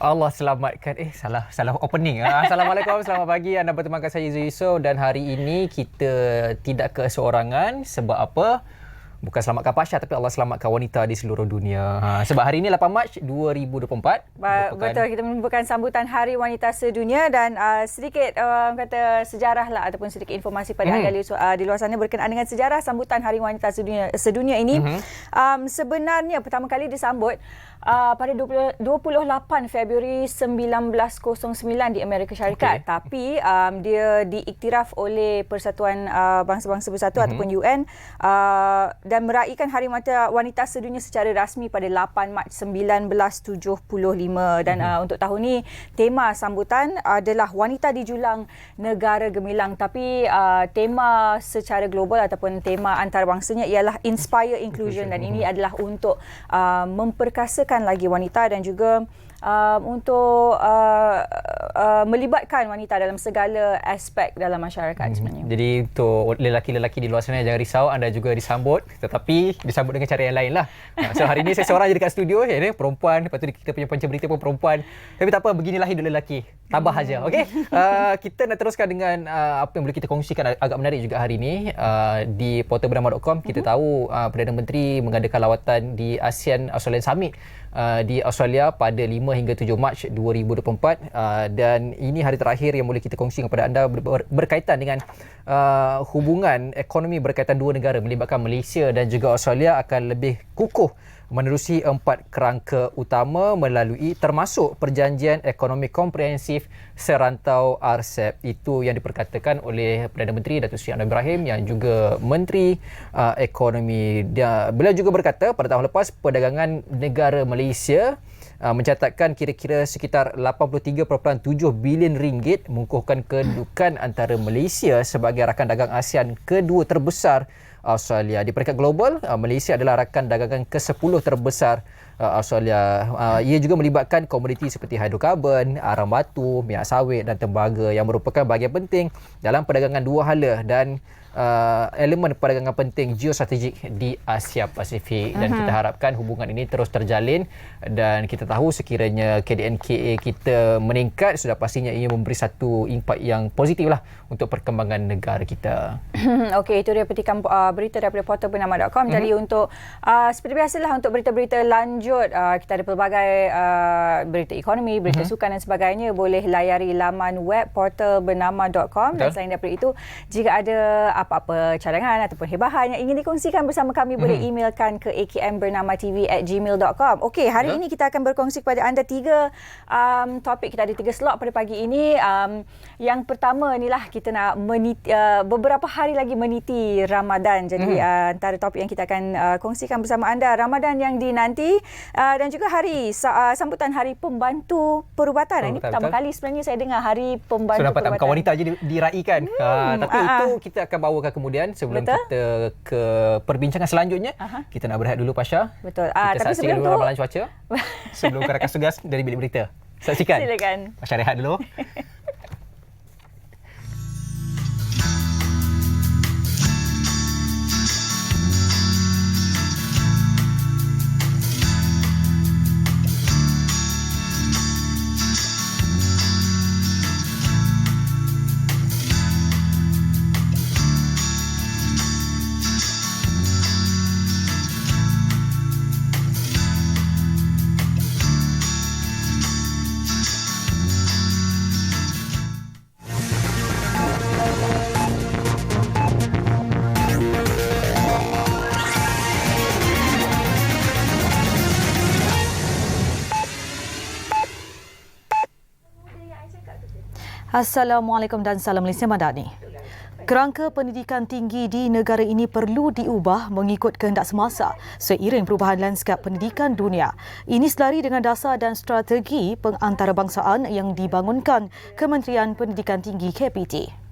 Allah selamatkan. Salah opening. Assalamualaikum, selamat pagi. Anda bertemu dengan saya Zul Yusof dan hari ini kita tidak keseorangan. Sebab apa? Bukan selamatkan Pasha tapi Allah selamatkan wanita di seluruh dunia. Sebab hari ini 8 Mac 2024. Betul, kita menyebutkan sambutan Hari Wanita Sedunia dan sedikit kata sejarah lah ataupun sedikit informasi pada anda di luar sana berkenaan dengan sejarah sambutan Hari Wanita Sedunia ini. Sebenarnya pertama kali disambut pada 28 Februari 1909 di Amerika Syarikat. Tapi dia diiktiraf oleh Persatuan Bangsa-Bangsa Bersatu ataupun UN dan meraihkan Hari Wanita Sedunia secara rasmi pada 8 Mac 1975 dan untuk tahun ni tema sambutan adalah wanita dijulang negara gemilang, tapi tema secara global ataupun tema antarabangsanya ialah Inspire Inclusion dan ini adalah untuk memperkasakan lagi wanita dan juga untuk melibatkan wanita dalam segala aspek dalam masyarakat sebenarnya. Jadi untuk lelaki-lelaki di luar sana jangan risau, anda juga disambut tetapi disambut dengan cara yang lain lah. So hari ini saya seorang je dekat studio, perempuan, lepas tu kita punya pencari berita pun perempuan. Tapi tak apa, beginilah hidup lelaki. Tabah aja, okey? Kita nak teruskan dengan apa yang boleh kita kongsikan agak menarik juga hari ini di portalbernama.com. Kita tahu Perdana Menteri mengadakan lawatan di ASEAN Australian Summit di Australia pada 5 hingga 7 Mac 2024 dan ini hari terakhir yang boleh kita kongsi kepada anda berkaitan dengan hubungan ekonomi berkaitan dua negara melibatkan Malaysia dan juga Australia akan lebih kukuh menerusi 4 kerangka utama melalui termasuk Perjanjian Ekonomi Komprehensif Serantau RCEP. Itu yang diperkatakan oleh Perdana Menteri Datuk Seri Anwar Ibrahim yang juga Menteri Ekonomi. Beliau juga berkata pada tahun lepas perdagangan negara Malaysia mencatatkan kira-kira sekitar 83.7 bilion ringgit, mengukuhkan kedudukan antara Malaysia sebagai rakan dagang ASEAN kedua terbesar Australia. Di peringkat global, Malaysia adalah rakan dagangan ke-10 terbesar Australia. Ia juga melibatkan komoditi seperti hidrokarbon, arang batu, minyak sawit dan tembaga yang merupakan bahagian penting dalam perdagangan dua hala dan elemen perdagangan penting geostrategik di Asia Pasifik dan kita harapkan hubungan ini terus terjalin dan kita tahu sekiranya KDNKA kita meningkat sudah pastinya ia memberi satu impak yang positif lah untuk perkembangan negara kita. Okey, itu dia petikan berita daripada portalbernama.com. Jadi untuk seperti biasalah untuk berita-berita lanjut kita ada pelbagai berita ekonomi, berita sukan dan sebagainya, boleh layari laman web portalbernama.com dan selain daripada itu jika ada apa-apa cadangan ataupun hebahan yang ingin dikongsikan bersama kami boleh emailkan ke akmbernama.tv@gmail.com. Okey, hari ini kita akan berkongsi kepada anda 3 topik. Kita ada 3 slot pada pagi ini. Yang pertama inilah kita nak meniti, beberapa hari lagi meniti Ramadan. Jadi antara topik yang kita akan kongsikan bersama anda, Ramadan yang dinanti dan juga sambutan Hari Pembantu Perubatan. Ini pertama kali sebenarnya saya dengar Hari Pembantu Perubatan. Perubatan. Bukan wanita je diraikan. Tapi itu kita akan bawakan kemudian sebelum kita ke perbincangan selanjutnya. Kita nak berehat dulu Pasha. Betul. Kita Tapi saksikan sebelum dulu tu ramalan cuaca sebelum ke rakan tugas dari bilik berita. Saksikan. Silakan. Pasha rehat dulu. Assalamualaikum dan salam Malaysia Madani. Kerangka pendidikan tinggi di negara ini perlu diubah mengikut kehendak semasa seiring perubahan lanskap pendidikan dunia. Ini selari dengan dasar dan strategi pengantarbangsaan yang dibangunkan Kementerian Pendidikan Tinggi KPT.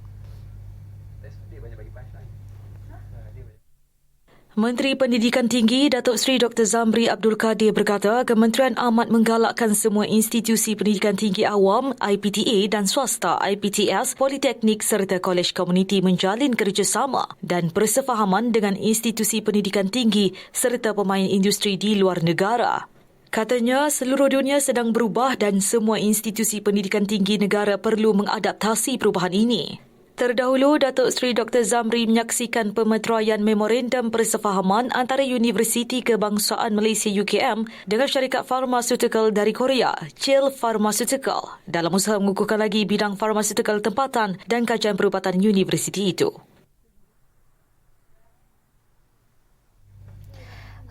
Menteri Pendidikan Tinggi Datuk Seri Dr. Zamri Abdul Kadir berkata kementerian amat menggalakkan semua institusi pendidikan tinggi awam IPTA dan swasta IPTS, politeknik serta kolej komuniti menjalin kerjasama dan persefahaman dengan institusi pendidikan tinggi serta pemain industri di luar negara. Katanya seluruh dunia sedang berubah dan semua institusi pendidikan tinggi negara perlu mengadaptasi perubahan ini. Terdahulu, Datuk Seri Dr. Zamri menyaksikan pemeteraian memorandum persefahaman antara Universiti Kebangsaan Malaysia UKM dengan syarikat farmaseutical dari Korea, Chill Pharmaceutical, dalam usaha mengukuhkan lagi bidang farmaseutical tempatan dan kajian perubatan universiti itu.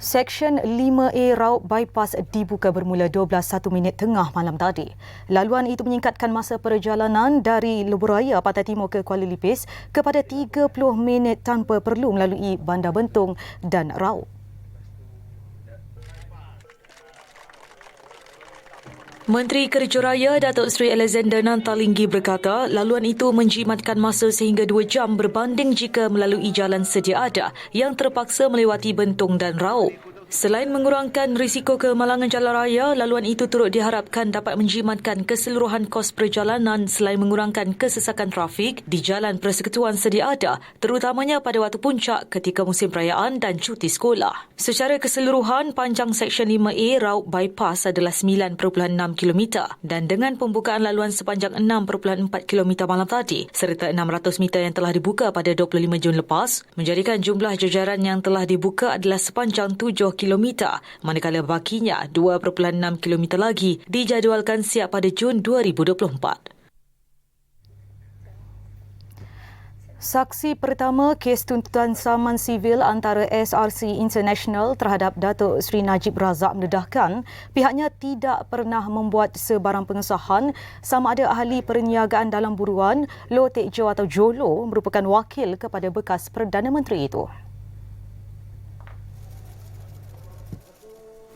Seksyen 5A Raub Bypass dibuka bermula 12:01 tengah malam tadi. Laluan itu menyingkatkan masa perjalanan dari Lebuh Raya Pantai Timur ke Kuala Lipis kepada 30 minit tanpa perlu melalui Bandar Bentong dan Raub. Menteri Kerja Raya Datuk Seri Alexander Nantalinggi berkata laluan itu menjimatkan masa sehingga 2 jam berbanding jika melalui jalan sedia ada yang terpaksa melewati Bentong dan Raub. Selain mengurangkan risiko kemalangan jalan raya, laluan itu turut diharapkan dapat menjimatkan keseluruhan kos perjalanan selain mengurangkan kesesakan trafik di jalan persekutuan sedia ada, terutamanya pada waktu puncak ketika musim perayaan dan cuti sekolah. Secara keseluruhan, panjang Seksyen 5A Raub Bypass adalah 9.6 km dan dengan pembukaan laluan sepanjang 6.4 km malam tadi serta 600 meter yang telah dibuka pada 25 Jun lepas, menjadikan jumlah jajaran yang telah dibuka adalah sepanjang 7 km, manakala bakinya 2.6 km lagi dijadualkan siap pada Jun 2024. Saksi pertama kes tuntutan saman sivil antara SRC International terhadap Datuk Seri Najib Razak mendedahkan pihaknya tidak pernah membuat sebarang pengesahan sama ada ahli perniagaan dalam buruan Loh Teck Jo atau Jolo merupakan wakil kepada bekas Perdana Menteri itu.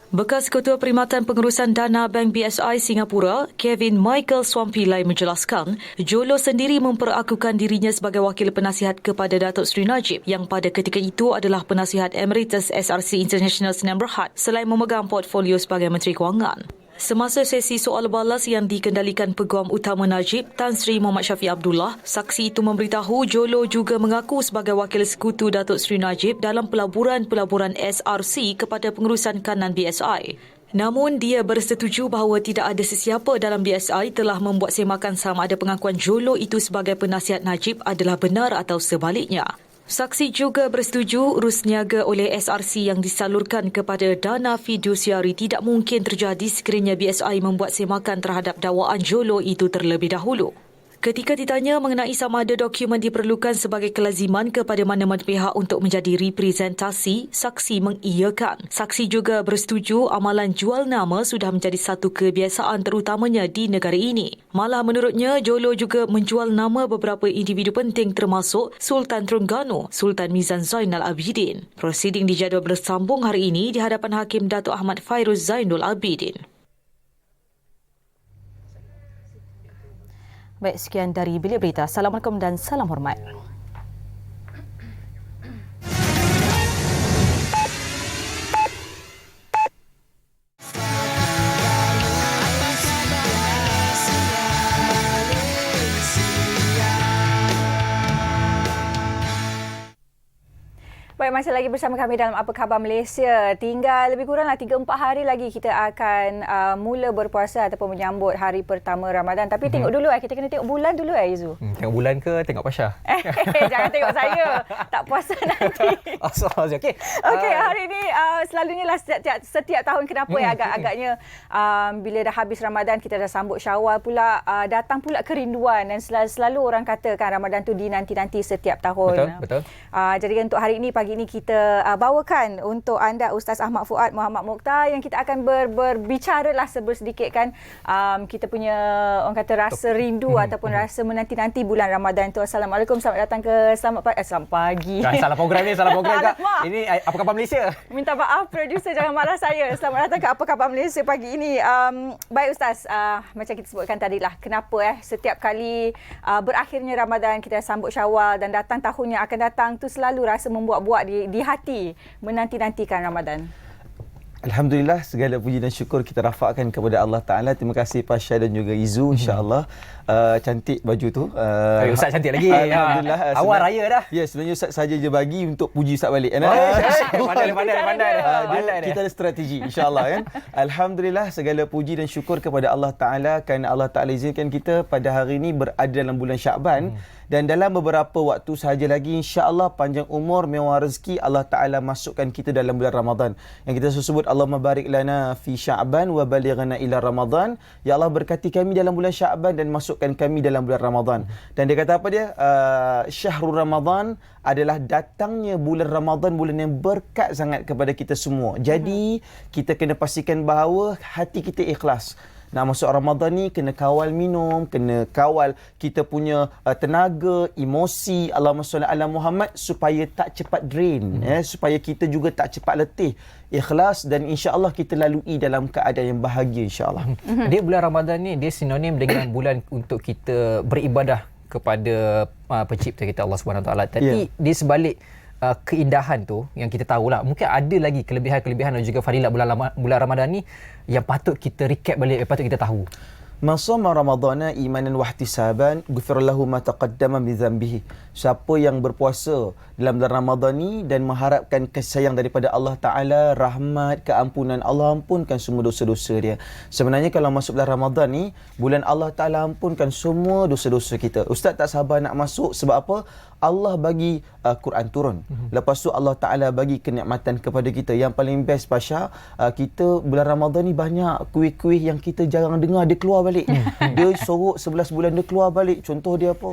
Bekas Ketua Perkhidmatan Pengurusan Dana Bank BSI Singapura, Kevin Michael Swampilai menjelaskan, Jolo sendiri memperakukan dirinya sebagai wakil penasihat kepada Datuk Seri Najib yang pada ketika itu adalah penasihat Emeritus SRC International Sdn Bhd selain memegang portfolio sebagai Menteri Kewangan. Semasa sesi soal balas yang dikendalikan Peguam Utama Najib, Tan Sri Muhammad Syafiq Abdullah, saksi itu memberitahu Jolo juga mengaku sebagai wakil sekutu Datuk Seri Najib dalam pelaburan-pelaburan SRC kepada pengurusan kanan BSI. Namun, dia bersetuju bahawa tidak ada sesiapa dalam BSI telah membuat semakan sama ada pengakuan Jolo itu sebagai penasihat Najib adalah benar atau sebaliknya. Saksi juga bersetuju urus niaga oleh SRC yang disalurkan kepada dana fidusiari tidak mungkin terjadi sekiranya BSI membuat semakan terhadap dakwaan Jolo itu terlebih dahulu. Ketika ditanya mengenai sama ada dokumen diperlukan sebagai kelaziman kepada mana-mana pihak untuk menjadi representasi, saksi mengiyakan. Saksi juga bersetuju amalan jual nama sudah menjadi satu kebiasaan terutamanya di negara ini. Malah menurutnya, Jolo juga menjual nama beberapa individu penting termasuk Sultan Terengganu, Sultan Mizan Zainal Abidin. Prosiding dijadual bersambung hari ini di hadapan Hakim Datuk Ahmad Fairuz Zainul Abidin. Baik, sekian dari Bilik Berita. Assalamualaikum dan salam hormat. Baik, masih lagi bersama kami dalam Apa Khabar Malaysia. Tinggal lebih kuranglah 3-4 hari lagi kita akan mula berpuasa ataupun menyambut hari pertama Ramadan. Tapi tengok dulu kita kena tengok bulan dulu Izu. Tengok bulan ke tengok Pasha? Jangan tengok saya. Tak puasa nanti. Okey. Okey, hari ini selalunya lah setiap tahun kenapa agak-agaknya bila dah habis Ramadan kita dah sambut Syawal pula, datang pula kerinduan dan selalu orang katakan Ramadan tu dinanti-nanti setiap tahun. Betul. Jadi untuk hari ini, pagi ini kita bawakan untuk anda Ustaz Ahmad Fuad Muhammad Mokhtar yang kita akan berbicara lah sedikit kan kita punya orang kata rasa rindu ataupun rasa menanti-nanti bulan Ramadan tu. Assalamualaikum, selamat datang ke selamat pagi. Salah program Kak. Ini Apa Khabar Malaysia. Minta maaf producer, jangan marah saya. Selamat datang ke Apa Khabar Malaysia pagi ini. Baik Ustaz, macam kita sebutkan tadi lah, kenapa setiap kali berakhirnya Ramadan kita sambut Syawal dan datang tahun yang akan datang tu selalu rasa membuat-buat di hati menanti-nantikan Ramadan. Alhamdulillah, segala puji dan syukur kita rafakkan kepada Allah Ta'ala. Terima kasih Pasha dan juga Izu, insya-Allah. Cantik baju tu. Ustaz cantik lagi. Alhamdulillah. Awal raya dah. Ya, sebenarnya Ustaz saja je bagi untuk puji Ustaz balik. Pandai. Kita ada strategi, insya-Allah kan. Alhamdulillah, segala puji dan syukur kepada Allah Ta'ala kerana Allah Ta'ala izinkan kita pada hari ini berada dalam bulan Syaban. Dan dalam beberapa waktu sahaja lagi, insya-Allah panjang umur, mewah rezeki, Allah Ta'ala masukkan kita dalam bulan Ramadan. Yang kita sebut, Allahumma barik lana fi Sya'ban wa balighna ila Ramadan. Ya Allah, berkati kami dalam bulan Sya'ban dan masukkan kami dalam bulan Ramadan. Dan dia kata apa dia? Syahrul Ramadan adalah datangnya bulan Ramadan, bulan yang berkat sangat kepada kita semua. Jadi, kita kena pastikan bahawa hati kita ikhlas. Nak masuk Ramadan ni kena kawal minum, kena kawal kita punya tenaga, emosi, Allahumma salli ala Muhammad, supaya tak cepat drain, supaya kita juga tak cepat letih. Ikhlas dan insya-Allah kita lalui dalam keadaan yang bahagia, insya-Allah. Dia bulan Ramadan ni dia sinonim dengan bulan untuk kita beribadah kepada pencipta kita Allah Subhanahu Wa Taala. Tapi di sebalik keindahan tu yang kita tahulah, mungkin ada lagi kelebihan-kelebihan dan juga fadilat bulan Ramadan ni yang patut kita recap balik, yang patut kita tahu. Man shoma ramadhana imanan wa ihtisaban ghufira lahu ma taqaddama min dhanbihi. Siapa yang berpuasa dalam bulan Ramadan ni dan mengharapkan kasih sayang daripada Allah Ta'ala, rahmat, keampunan, Allah ampunkan semua dosa-dosa dia. Sebenarnya kalau masuk bulan Ramadan ni, bulan Allah Ta'ala ampunkan semua dosa-dosa kita. Ustaz tak sabar nak masuk sebab apa? Allah bagi Quran turun. Lepas tu Allah Ta'ala bagi kenikmatan kepada kita. Yang paling best Pasha, kita bulan Ramadan ni banyak kuih-kuih yang kita jarang dengar, dia keluar balik. Dia sorok 11 bulan dia keluar balik. Contoh dia apa?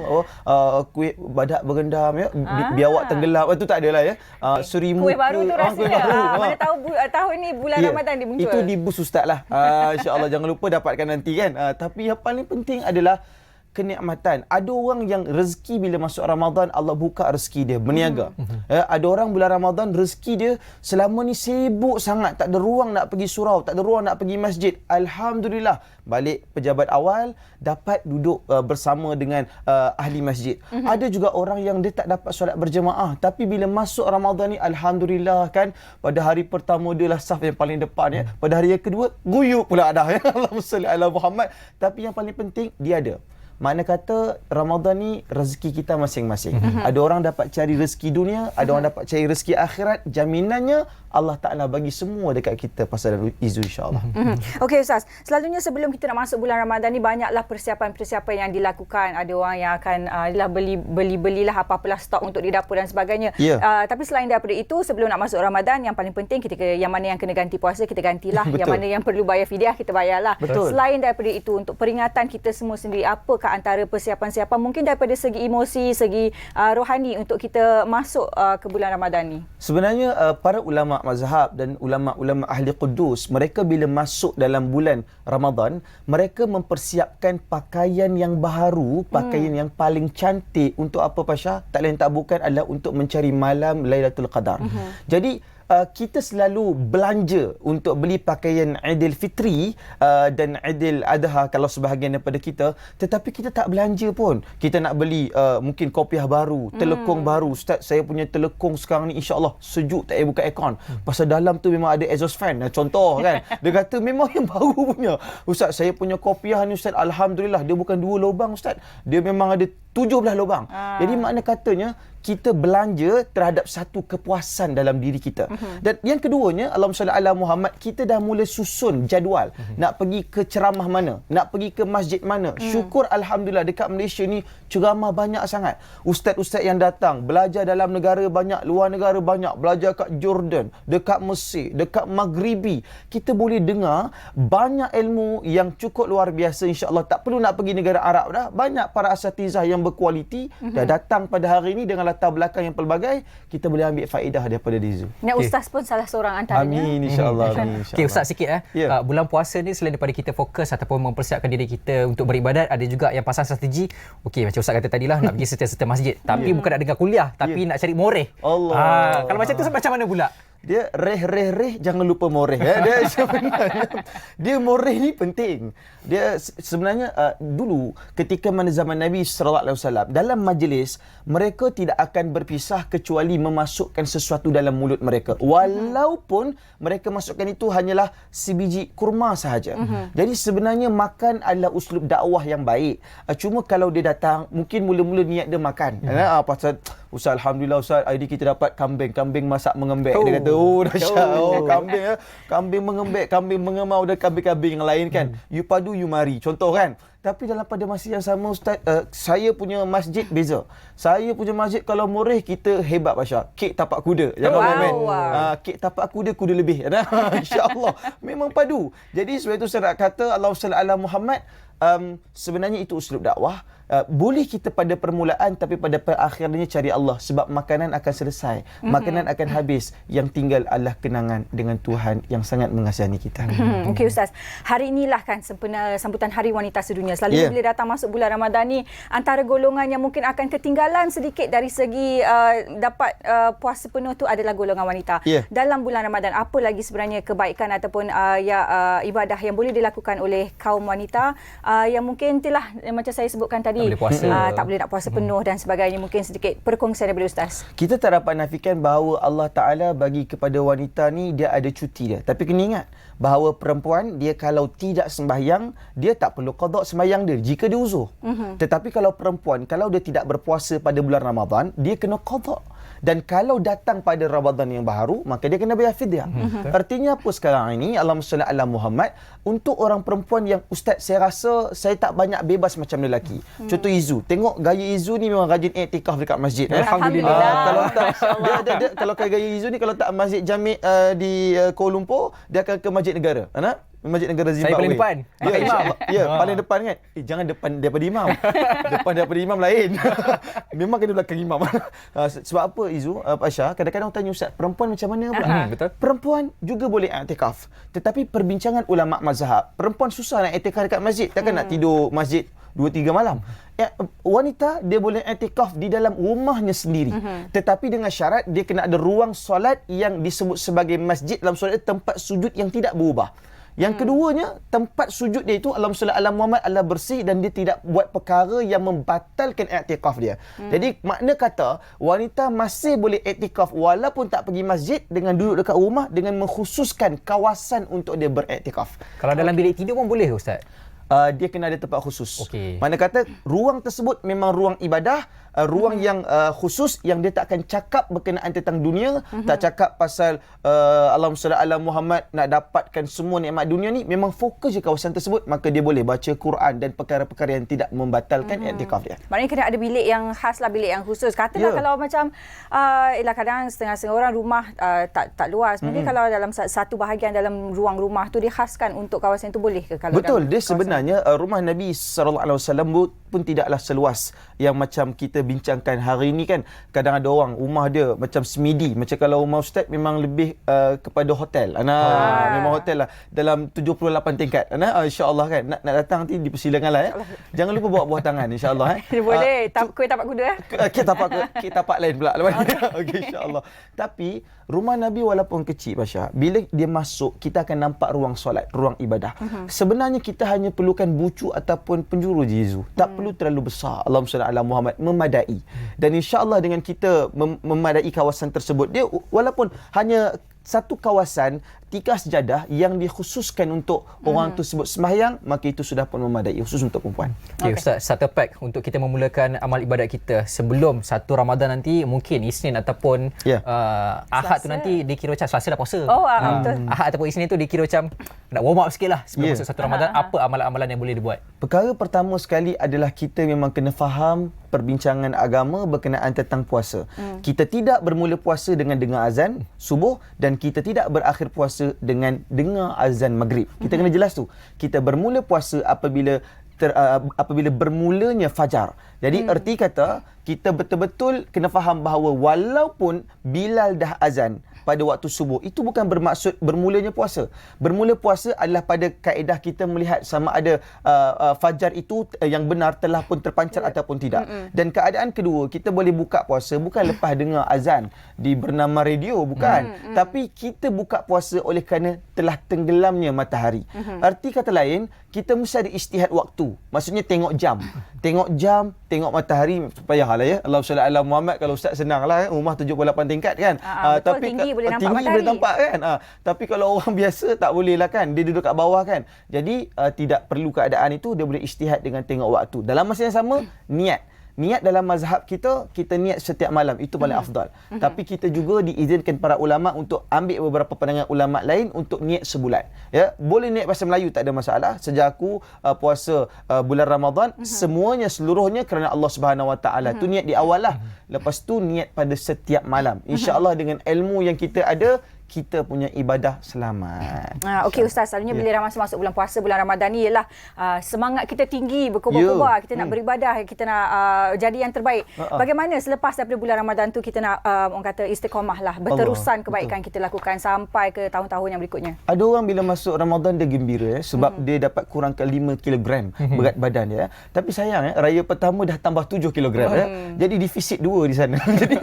Kuih badak berendam ya. Biawak tenggelam. Itu tak adalah ya. Surimu. Kuih baru tu rasanya. Mana tahu tahun ni bulan Ramadan dia muncul. Itu di bus Ustaz lah. InsyaAllah jangan lupa dapatkan nanti kan. Tapi yang paling penting adalah kenikmatan. Ada orang yang rezeki bila masuk Ramadan Allah buka rezeki dia berniaga. Ada orang bulan Ramadan rezeki dia selama ni sibuk sangat, tak ada ruang nak pergi surau, tak ada ruang nak pergi masjid. Alhamdulillah, balik pejabat awal dapat duduk bersama dengan ahli masjid. Ada juga orang yang dia tak dapat solat berjemaah, tapi bila masuk Ramadan ni alhamdulillah kan, pada hari pertama dia lah saf yang paling depan ya. Pada hari yang kedua guyup pula dah ya. Allahumma salli ala Muhammad. Tapi yang paling penting dia ada. Mana kata Ramadan ni rezeki kita masing-masing. Ada orang dapat cari rezeki dunia, ada orang dapat cari rezeki akhirat. Jaminannya Allah Ta'ala bagi semua dekat kita pasal Izu, insya-Allah. Okey Ustaz, selalunya sebelum kita nak masuk bulan Ramadan ni banyaklah persiapan-persiapan yang dilakukan. Ada orang yang akan belilah apa-apalah stok untuk di dapur dan sebagainya. Tapi selain daripada itu, sebelum nak masuk Ramadan, yang paling penting yang mana yang kena ganti puasa kita gantilah. Yang mana yang perlu bayar fidyah kita bayarlah. Selain daripada itu, untuk peringatan kita semua sendiri, apakah antara persiapan-persiapan mungkin daripada segi emosi, segi rohani untuk kita masuk ke bulan Ramadan ni? Sebenarnya para ulama mazhab dan ulama-ulama ahli Qudus, mereka bila masuk dalam bulan Ramadan, mereka mempersiapkan pakaian yang baru, pakaian yang paling cantik untuk apa Pasha? Tak lain tak bukan adalah untuk mencari malam Lailatul Qadar. Jadi kita selalu belanja untuk beli pakaian Aidil Fitri dan Aidil Adha kalau sebahagian daripada kita, tetapi kita tak belanja pun. Kita nak beli mungkin kopiah baru, telekong baru. Ustaz, saya punya telekong sekarang ni insya-Allah sejuk, tak payah buka aircon. Pasal dalam tu memang ada exhaust fan. Contoh kan. Dia kata memang yang baru punya. Ustaz, saya punya kopiah ni Ustaz, alhamdulillah dia bukan 2 lubang Ustaz. Dia memang ada 17 lubang. Jadi makna katanya kita belanja terhadap satu kepuasan dalam diri kita. Dan yang keduanya, Allahumma salli ala Muhammad, kita dah mula susun jadual. Nak pergi ke ceramah mana, nak pergi ke masjid mana. Syukur alhamdulillah dekat Malaysia ni ceramah banyak sangat. Ustaz-ustaz yang datang belajar dalam negara banyak, luar negara banyak, belajar kat Jordan, dekat Mesir, dekat Maghribi. Kita boleh dengar banyak ilmu yang cukup luar biasa, insya-Allah. Tak perlu nak pergi negara Arab dah. Banyak para asatizah yang berkualiti dah datang pada hari ini dengan latar belakang yang pelbagai. Kita boleh ambil faedah daripada Dizu. Dan Ustaz pun salah seorang antaranya. Amin, insya-Allah. Okey Ustaz, sikit bulan puasa ni selain daripada kita fokus ataupun mempersiapkan diri kita untuk beribadat, ada juga yang pasang strategi. Okey, macam Ustaz kata tadilah nak pergi serta-serta masjid, tapi bukan nak dengar kuliah, tapi nak cari moreh. Allah. Kalau macam tu macam mana pula? Dia reh jangan lupa moreh. Dia sebenarnya dia moreh ni penting. Dia sebenarnya dulu ketika mana zaman Nabi sallallahu alaihi wasallam dalam majlis mereka tidak akan berpisah kecuali memasukkan sesuatu dalam mulut mereka. Walaupun mereka masukkan itu hanyalah sebiji kurma sahaja. Jadi sebenarnya makan adalah uslub dakwah yang baik. Cuma kalau dia datang mungkin mula-mula niat dia makan. Pasal Ustaz, alhamdulillah Ustaz, hari ni kita dapat kambing masak mengembek. Dia kata, dahsyat. Kambing kambing mengembek, kambing mengemau dan kambing-kambing yang lain kan. You padu, you mari. Contoh kan. Tapi dalam pada masa yang sama Ustaz, saya punya masjid beza. Saya punya masjid kalau moreh kita hebat Pasha. Kek tapak kuda. Jangan komen. Kek tapak kuda, kuda lebih. InsyaAllah. Memang padu. Jadi sebab itu saya nak kata Allahumma salli ala Muhammad. Sebenarnya itu uslub dakwah. Boleh kita pada permulaan tapi pada akhirnya cari Allah sebab makanan akan selesai, makanan akan habis, yang tinggal adalah kenangan dengan Tuhan yang sangat mengasihani kita. Okey Ustaz, hari inilah kan sempena sambutan Hari Wanita Sedunia. Selalu bila datang masuk bulan Ramadan ni, antara golongan yang mungkin akan ketinggalan sedikit dari segi dapat puasa penuh tu adalah golongan wanita. Dalam bulan Ramadan, apa lagi sebenarnya kebaikan ataupun ibadah yang boleh dilakukan oleh kaum wanita yang mungkin telah macam saya sebutkan tadi, tak boleh nak puasa penuh dan sebagainya. Mungkin sedikit perkongsian daripada Ustaz. Kita tak dapat nafikan bahawa Allah Ta'ala bagi kepada wanita ni dia ada cuti dia. Tapi kena ingat bahawa perempuan dia kalau tidak sembahyang, dia tak perlu qada sembahyang dia jika dia uzur. Tetapi kalau perempuan, kalau dia tidak berpuasa pada bulan Ramadan, dia kena qada. Dan kalau datang pada Ramadan yang baru, maka dia kena bayar fidyah. Artinya apa sekarang ini? Allahumma salli ala Muhammad. Untuk orang perempuan yang Ustaz, saya rasa saya tak banyak bebas macam lelaki. Contoh Izu. Tengok gaya Izu ni memang rajin iktikaf dekat masjid. Alhamdulillah. Kalau tak, kalau gaya Izu ni kalau tak masjid Jami' di Kuala Lumpur, dia akan ke Masjid Negara. Masjid Negara Zimbabwe. Saya paling depan. Paling depan kan. Jangan depan daripada imam. Depan daripada imam lain. Memang kena belakang imam. Sebab apa Izu, Pasha, kadang-kadang tanya Ustaz, perempuan macam mana pula? Betul. Perempuan juga boleh i'tikaf. Tetapi perbincangan ulama mazhab, perempuan susah nak i'tikaf dekat masjid. Takkan nak tidur masjid 2-3 malam. Wanita dia boleh i'tikaf di dalam rumahnya sendiri. Tetapi dengan syarat dia kena ada ruang solat yang disebut sebagai masjid. Dalam solat tempat sujud yang tidak berubah. Yang keduanya, tempat sujud dia itu Allahumma salli ala Muhammad adalah bersih dan dia tidak buat perkara yang membatalkan i'tikaf dia. Jadi makna kata wanita masih boleh i'tikaf walaupun tak pergi masjid dengan duduk dekat rumah dengan mengkhususkan kawasan untuk dia beriktikaf. Kalau dalam bilik tidur pun boleh Ustaz? Dia kena ada tempat khusus. Okey. Mana kata ruang tersebut memang ruang ibadah, ruang yang khusus yang dia tak akan cakap berkenaan tentang dunia, tak cakap pasal Allahumma salli ala Muhammad, nak dapatkan semua nikmat dunia ni, memang fokus je kawasan tersebut, maka dia boleh baca Quran dan perkara-perkara yang tidak membatalkan i'tikaf dia. Maknanya kena ada bilik yang khas lah, bilik yang khusus. Katalah kalau macam kadang setengah-setengah orang rumah tak luas. Mungkin kalau dalam satu bahagian dalam ruang rumah tu dikhaskan untuk kawasan itu, boleh ke? Kalau betul, dia sebenarnya rumah Nabi SAW pun tidaklah seluas yang macam kita bincangkan hari ini kan. Kadang ada orang rumah dia macam semidi, macam kalau rumah Ustaz memang lebih kepada hotel. Memang hotel lah, dalam 78 tingkat. InsyaAllah kan, nak datang nanti dipersilakan lah. Jangan lupa bawa buah tangan insyaAllah. Boleh, kuih tapak kuda. Kek tapak lain pula. Okay, insyaAllah. Tapi rumah Nabi walaupun kecil Pasha, bila dia masuk kita akan nampak ruang solat, ruang ibadah. Sebenarnya kita hanya perlukan bucu ataupun penjuru jizu. Tak perlu terlalu besar. Allahumma salli ala Muhammad, memadai. Dan insya-Allah dengan kita memadai kawasan tersebut, dia walaupun hanya satu kawasan tikar sejadah yang dikhususkan untuk orang tersebut sembahyang, maka itu sudah pun memadai, khusus untuk perempuan. Okay, Ustaz, satu pack untuk kita memulakan amal ibadat kita sebelum satu Ramadan nanti, mungkin Isnin ataupun Ahad tu nanti dikira macam Selasa dah puasa. Betul. Ahad ataupun Isnin tu dikira macam nak warm up sikit lah sebelum masuk satu Ramadan. Apa amalan-amalan yang boleh dibuat? Perkara pertama sekali adalah kita memang kena faham perbincangan agama berkenaan tentang puasa. Kita tidak bermula puasa dengan dengar azan subuh dan kita tidak berakhir puasa dengan dengar azan maghrib. Kita kena jelas tu. Kita bermula puasa apabila apabila bermulanya fajar. Jadi erti kata kita betul-betul kena faham bahawa walaupun Bilal dah azan pada waktu subuh, itu bukan bermaksud bermulanya puasa. Bermula puasa adalah pada kaedah kita melihat sama ada fajar itu yang benar telah pun terpancar ataupun tidak. Dan keadaan kedua, kita boleh buka puasa bukan lepas dengar azan di bernama radio, bukan. Tapi kita buka puasa oleh kerana telah tenggelamnya matahari. Arti kata lain, kita mesti ada istihad waktu. Maksudnya tengok jam. Tengok jam, tengok matahari. Payahlah ya. Allahumma salli ala Muhammad. Kalau Ustaz senanglah, rumah 78 tingkat kan. Betul, tapi tinggi boleh nampak tinggi matahari. boleh nampak kan. Tapi kalau orang biasa tak boleh lah kan. Dia duduk kat bawah kan. Jadi tidak perlu keadaan itu, dia boleh istihad dengan tengok waktu. Dalam masa yang sama, niat. Niat dalam mazhab kita niat setiap malam. Itu paling afdal. Tapi kita juga diizinkan para ulama untuk ambil beberapa pandangan ulama lain untuk niat sebulan. Ya, boleh niat bahasa Melayu, tak ada masalah. Sejak aku puasa bulan Ramadan, semuanya seluruhnya kerana Allah Subhanahu Wa Taala. Tu niat di awal lah. Lepas tu niat pada setiap malam. Insya-Allah dengan ilmu yang kita ada, kita punya ibadah selamat. Okey Ustaz, selalunya bila dah masuk bulan puasa, bulan Ramadan ni ialah semangat kita tinggi, berkobar-kobar, kita nak beribadah, kita nak jadi yang terbaik. Bagaimana selepas daripada bulan Ramadan tu kita nak orang kata istiqamah lah, berterusan kebaikan kita lakukan sampai ke tahun-tahun yang berikutnya? Ada orang bila masuk Ramadan dia gembira sebab dia dapat kurangkan 5 kilogram berat badan dia. Tapi sayang raya pertama dah tambah 7 kilogram Jadi defisit 2 di sana. Jadi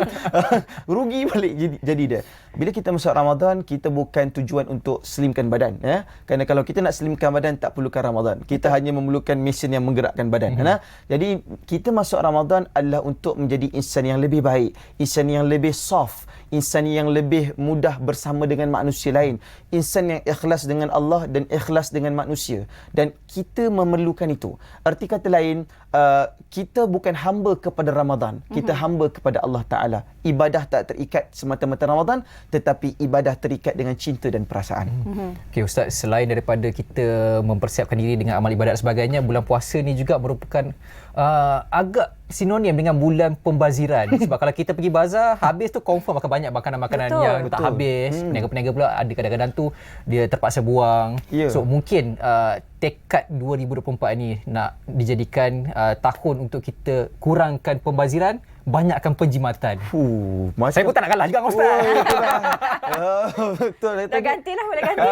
rugi balik jadi dia. Bila kita masuk Ramadan, kita bukan tujuan untuk slimkan badan ya. Kerana kalau kita nak slimkan badan tak perlukan Ramadan. Kita hanya memerlukan mesin yang menggerakkan badan. Jadi kita masuk Ramadan adalah untuk menjadi insan yang lebih baik, insan yang lebih soft, insan yang lebih mudah bersama dengan manusia lain, insan yang ikhlas dengan Allah dan ikhlas dengan manusia. Dan kita memerlukan itu. Arti kata lain, kita bukan hamba kepada Ramadan, kita hamba kepada Allah Ta'ala. Ibadah tak terikat semata-mata Ramadan, tetapi ibadah terikat dengan cinta dan perasaan. Okey Ustaz, selain daripada kita mempersiapkan diri dengan amal ibadat dan sebagainya, bulan puasa ni juga merupakan agak sinonim dengan bulan pembaziran. Sebab kalau kita pergi bazar, habis tu confirm akan banyak makanan-makanan yang tak habis. Peniaga-peniaga pula ada kadang-kadang tu dia terpaksa buang. So mungkin tekad 2024 ni nak dijadikan tahun untuk kita kurangkan pembaziran, banyakkan penjimatan. Saya pun tak nak kalah juga dengan Ustaz. Betul. Dah gantilah, boleh ganti.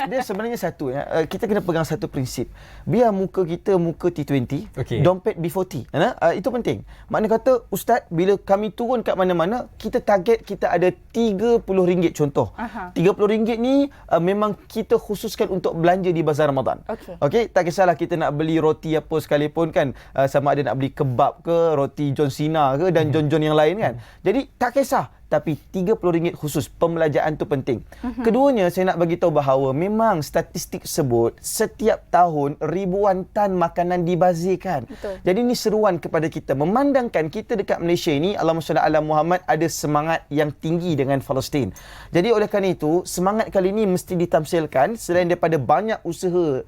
Dia sebenarnya satu ya. Kita kena pegang satu prinsip. Biar muka kita muka T20, dompet B40. Itu penting. Makna kata Ustaz, bila kami turun kat mana-mana, kita target kita ada RM30 contoh. RM30 ni memang kita khususkan untuk belanja di bazar Ramadan. Okey, tak kisahlah kita nak beli roti apa sekalipun kan, sama ada nak beli kebab ke, roti John Cena ke dan John yang lain kan. Jadi tak kisah, tapi RM30 khusus. Pembelanjaan tu penting. Keduanya, saya nak bagi tahu bahawa memang statistik sebut setiap tahun ribuan tan makanan dibazirkan. Jadi ini seruan kepada kita memandangkan kita dekat Malaysia ini, Allahumma salli ala Muhammad, ada semangat yang tinggi dengan Palestin. Jadi oleh kerana itu, semangat kali ini mesti ditamsilkan selain daripada banyak usaha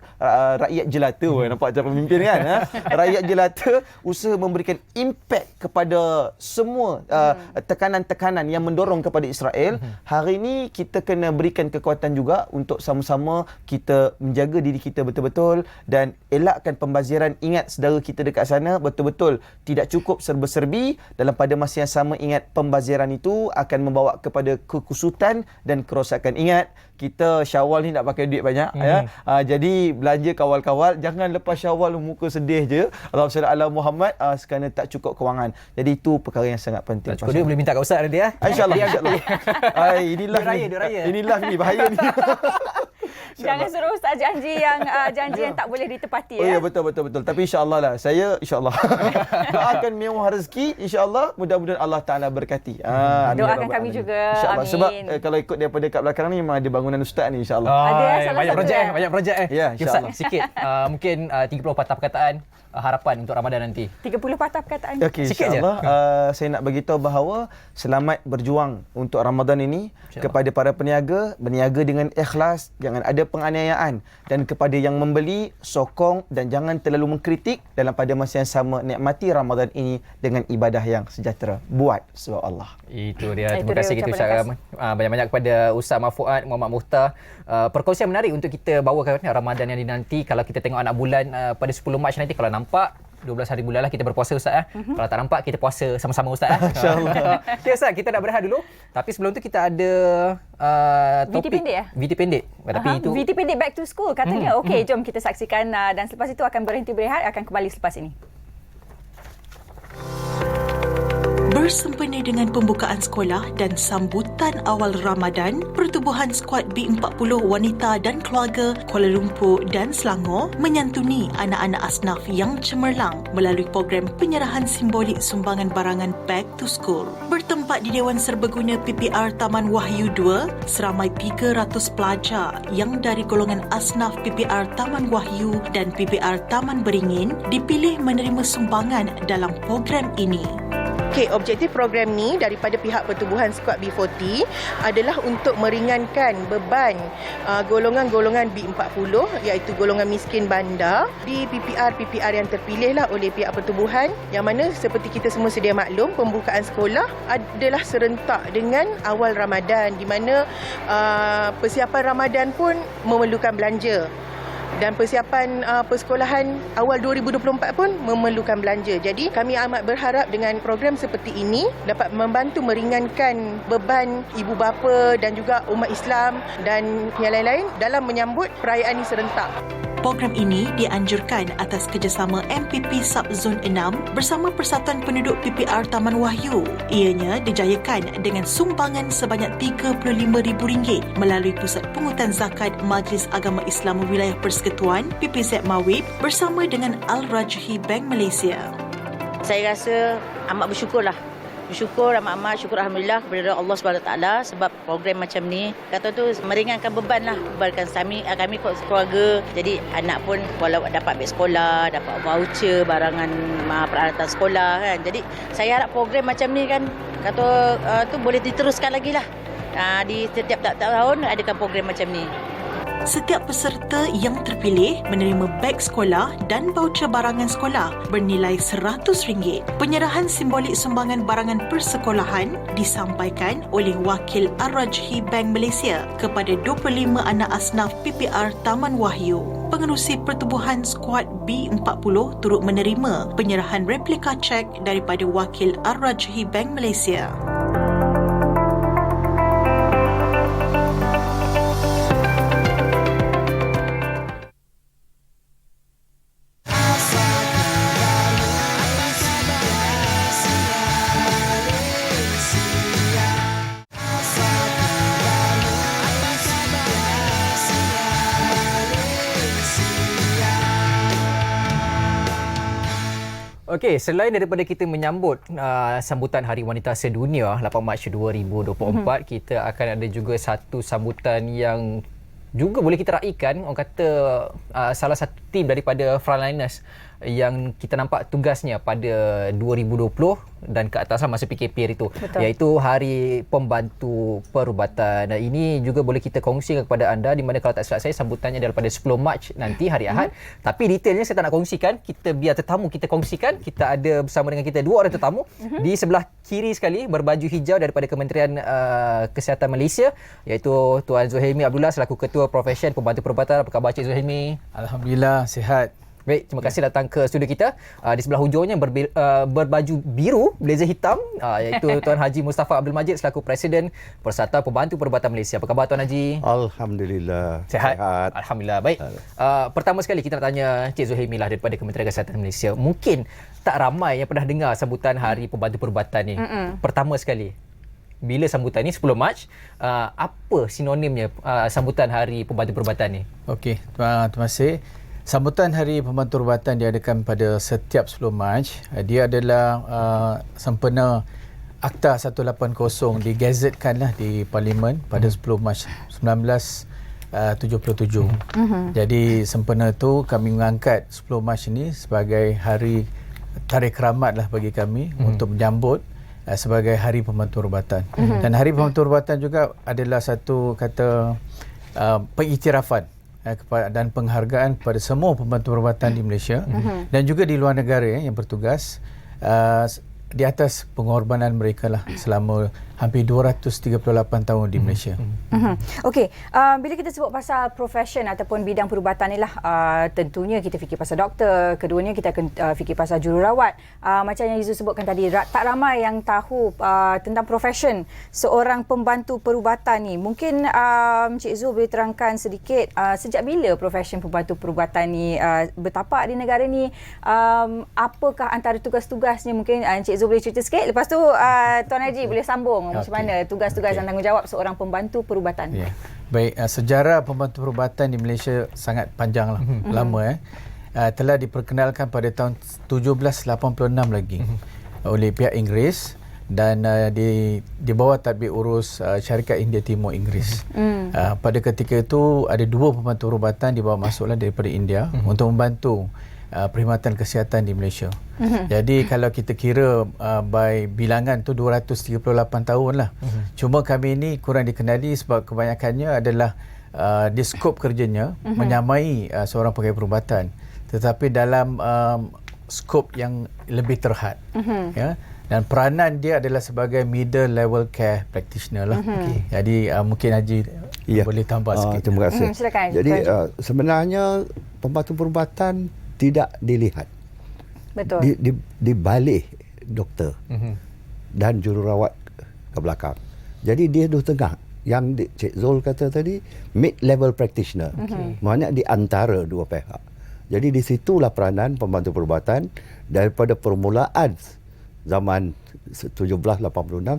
rakyat jelata. Nampak macam pemimpin kan? Rakyat jelata usaha memberikan impak kepada semua tekanan-tekanan yang mendorong kepada Israel. Hari ini kita kena berikan kekuatan juga untuk sama-sama kita menjaga diri kita betul-betul dan elakkan pembaziran. Ingat saudara kita dekat sana betul-betul tidak cukup serba-serbi. Dalam pada masa yang sama, ingat pembaziran itu akan membawa kepada kekusutan dan kerosakan. Ingat, kita Syawal ni nak pakai duit banyak ya. Jadi belanja kawal-kawal, jangan lepas Syawal muka sedih je. Allahumma salli ala Muhammad kerana tak cukup kewangan. Jadi itu perkara yang sangat penting. Tak cukup duit boleh minta kat Ustaz nanti ya. InsyaAllah. Inilah inilah ni bahaya ni. Jangan suruh Ustaz janji yang tak boleh ditepati. Ya, betul. Tapi insya-Allah lah. Saya insya-Allah doakan mewah rezeki, insya-Allah, mudah-mudahan Allah Taala berkati. Doakan kami juga. Insya-Allah. Amin. Sebab kalau ikut daripada kat belakang ni memang ada bangunan ustaz ni, insya-Allah. Ada salah banyak satu. banyak projek. Ya, Ustaz, insya-Allah. sikit mungkin 30 patah perkataan harapan untuk Ramadan nanti. 30 patah perkataan. Okey, insya-Allah saya nak bagi tahu bahawa selamat berjuang untuk Ramadan ini kepada para peniaga, berniaga dengan ikhlas, jangan ada kepada penganiayaan, dan kepada yang membeli, sokong dan jangan terlalu mengkritik, dalam pada masa yang sama nikmati Ramadan ini dengan ibadah yang sejahtera. Buat sebab Allah. Itu dia. Itu Terima dia kasih kita ucapan ucapkan banyak-banyak kepada Ustaz Mafuad, Muhammad Muhtar. Perkongsian menarik untuk kita bawakan Ramadan yang dinanti. Kalau kita tengok anak bulan pada 10 Mac nanti, kalau nampak 12 hari bulan lah kita berpuasa Ustaz. Kalau tak nampak kita puasa sama-sama Ustaz. InsyaAllah. Okay Ustaz, kita nak berehat dulu. Tapi sebelum tu kita ada topik. VT pendek ya? VT pendek. Tapi itu VT pendek back to school katanya. Okey, jom kita saksikan dan selepas itu akan berhenti berehat, akan kembali selepas ini. Bersempena dengan pembukaan sekolah dan sambutan awal Ramadan, Pertubuhan Skuad B40 Wanita dan Keluarga Kuala Lumpur dan Selangor menyantuni anak-anak asnaf yang cemerlang melalui program penyerahan simbolik sumbangan barangan Back to School. Bertempat di Dewan Serbaguna PPR Taman Wahyu 2, seramai 300 pelajar yang dari golongan asnaf PPR Taman Wahyu dan PPR Taman Beringin dipilih menerima sumbangan dalam program ini. Okey, objektif program ni daripada pihak Pertubuhan Skuad B40 adalah untuk meringankan beban golongan-golongan B40 iaitu golongan miskin bandar di PPR yang terpilih lah oleh pihak pertubuhan, yang mana seperti kita semua sedia maklum, pembukaan sekolah adalah serentak dengan awal Ramadan, di mana persiapan Ramadan pun memerlukan belanja. Dan persiapan persekolahan awal 2024 pun memerlukan belanja. Jadi kami amat berharap dengan program seperti ini dapat membantu meringankan beban ibu bapa dan juga umat Islam dan yang lain-lain dalam menyambut perayaan ini serentak. Program ini dianjurkan atas kerjasama MPP Subzon 6 bersama Persatuan Penduduk PPR Taman Wahyu. Ianya dijayakan dengan sumbangan sebanyak RM35,000 melalui Pusat Pungutan Zakat Majlis Agama Islam Wilayah Persekutuan PPZ Mawib bersama dengan Al-Rajhi Bank Malaysia. Saya rasa amat bersyukurlah. Bersyukur amat-amat, syukur Alhamdulillah kepada Allah SWT sebab program macam ni kata tu meringankan beban lah, bebankan kami keluarga. Jadi anak pun walau dapat beg sekolah, dapat voucher, barangan peralatan sekolah kan. Jadi saya harap program macam ni kan kata tu boleh diteruskan lagi lah. Di setiap tahun adakan program macam ni. Setiap peserta yang terpilih menerima beg sekolah dan voucher barangan sekolah bernilai RM100. Penyerahan simbolik sumbangan barangan persekolahan disampaikan oleh Wakil Al-Rajhi Bank Malaysia kepada 25 anak asnaf PPR Taman Wahyu. Pengerusi Pertubuhan Skuad B40 turut menerima penyerahan replika cek daripada Wakil Al-Rajhi Bank Malaysia. Okey, selain daripada kita menyambut sambutan Hari Wanita Sedunia 8 Mac 2024, kita akan ada juga satu sambutan yang juga boleh kita raikan, orang kata salah satu tim daripada frontliners yang kita nampak tugasnya pada 2020 dan ke atas masa PKP itu, iaitu Hari Pembantu Perubatan. Dan ini juga boleh kita kongsikan kepada anda, di mana kalau tak silap saya sambutannya daripada 10 Mac nanti hari Ahad. Tapi detailnya saya tak nak kongsikan, kita biar tetamu kita kongsikan. Kita ada bersama dengan kita dua orang tetamu. Di sebelah kiri sekali berbaju hijau daripada Kementerian Kesihatan Malaysia, iaitu Tuan Zuhaimi Abdullah selaku Ketua Profession Pembantu Perubatan. Apa khabar Cik Zuhaimi? Alhamdulillah, sihat. Baik, terima kasih datang ke studio kita. Di sebelah hujungnya berbaju biru, blazer hitam, iaitu Tuan Haji Mustafa Abdul Majid selaku Presiden Persatuan Pembantu Perubatan Malaysia. Apa khabar Tuan Haji? Alhamdulillah. Sihat? Alhamdulillah. Baik. Pertama sekali kita nak tanya Cik Zuhaimi lah daripada Kementerian Kesihatan Malaysia. Mungkin tak ramai yang pernah dengar sambutan Hari Pembantu Perubatan ni. Pertama sekali, bila sambutan ni 10 Mac, apa sinonimnya sambutan Hari Pembantu Perubatan ni? Okey, terima kasih. Sambutan Hari Pembantu Perubatan diadakan pada setiap 10 Mac. Dia adalah sempena Akta 180 digazetkanlah di Parlimen pada 10 Mac 1977. Jadi sempena itu kami mengangkat 10 Mac ini sebagai hari tarikh keramat lah bagi kami untuk menyambut sebagai Hari Pembantu Perubatan. Dan Hari Pembantu Perubatan juga adalah satu kata pengiktirafan dan penghargaan kepada semua pembantu perubatan di Malaysia dan juga di luar negara yang bertugas di atas pengorbanan mereka lah selama hampir 238 tahun di Malaysia. Okey, bila kita sebut pasal profession ataupun bidang perubatan ni lah, tentunya kita fikir pasal doktor, keduanya kita akan fikir pasal jururawat. Macam yang Izu sebutkan tadi, tak ramai yang tahu tentang profession seorang pembantu perubatan ni. Mungkin Cik Zul boleh terangkan sedikit sejak bila profession pembantu perubatan ni bertapak di negara ni, apakah antara tugas-tugasnya? Mungkin Cik Zul boleh cerita sikit, lepas tu Tuan Haji boleh sambung macam mana tugas-tugas dan tanggungjawab seorang pembantu perubatan. Baik, sejarah pembantu perubatan di Malaysia sangat panjang lah, lama telah diperkenalkan pada tahun 1786 lagi oleh pihak Inggeris dan di bawah tadbir urus syarikat India Timur Inggeris. Pada ketika itu ada 2 pembantu perubatan dibawa masuklah daripada India untuk membantu perkhidmatan kesihatan di Malaysia. Jadi kalau kita kira by bilangan tu 238 tahun lah. Cuma kami ini kurang dikenali sebab kebanyakannya adalah di skop kerjanya menyamai seorang pegawai perubatan, tetapi dalam skop yang lebih terhad. Ya. Dan peranan dia adalah sebagai middle level care practitioner lah. Jadi mungkin Haji boleh tambah sikit. Terima kasih. Silakan. Jadi sebenarnya pembantu perubatan tidak dilihat. Betul. Di balik doktor dan jururawat ke belakang. Jadi dia duduk tengah. Yang Cik Zul kata tadi, mid-level practitioner. Maknanya di antara dua pihak. Jadi di situlah peranan pembantu perubatan daripada permulaan zaman 1786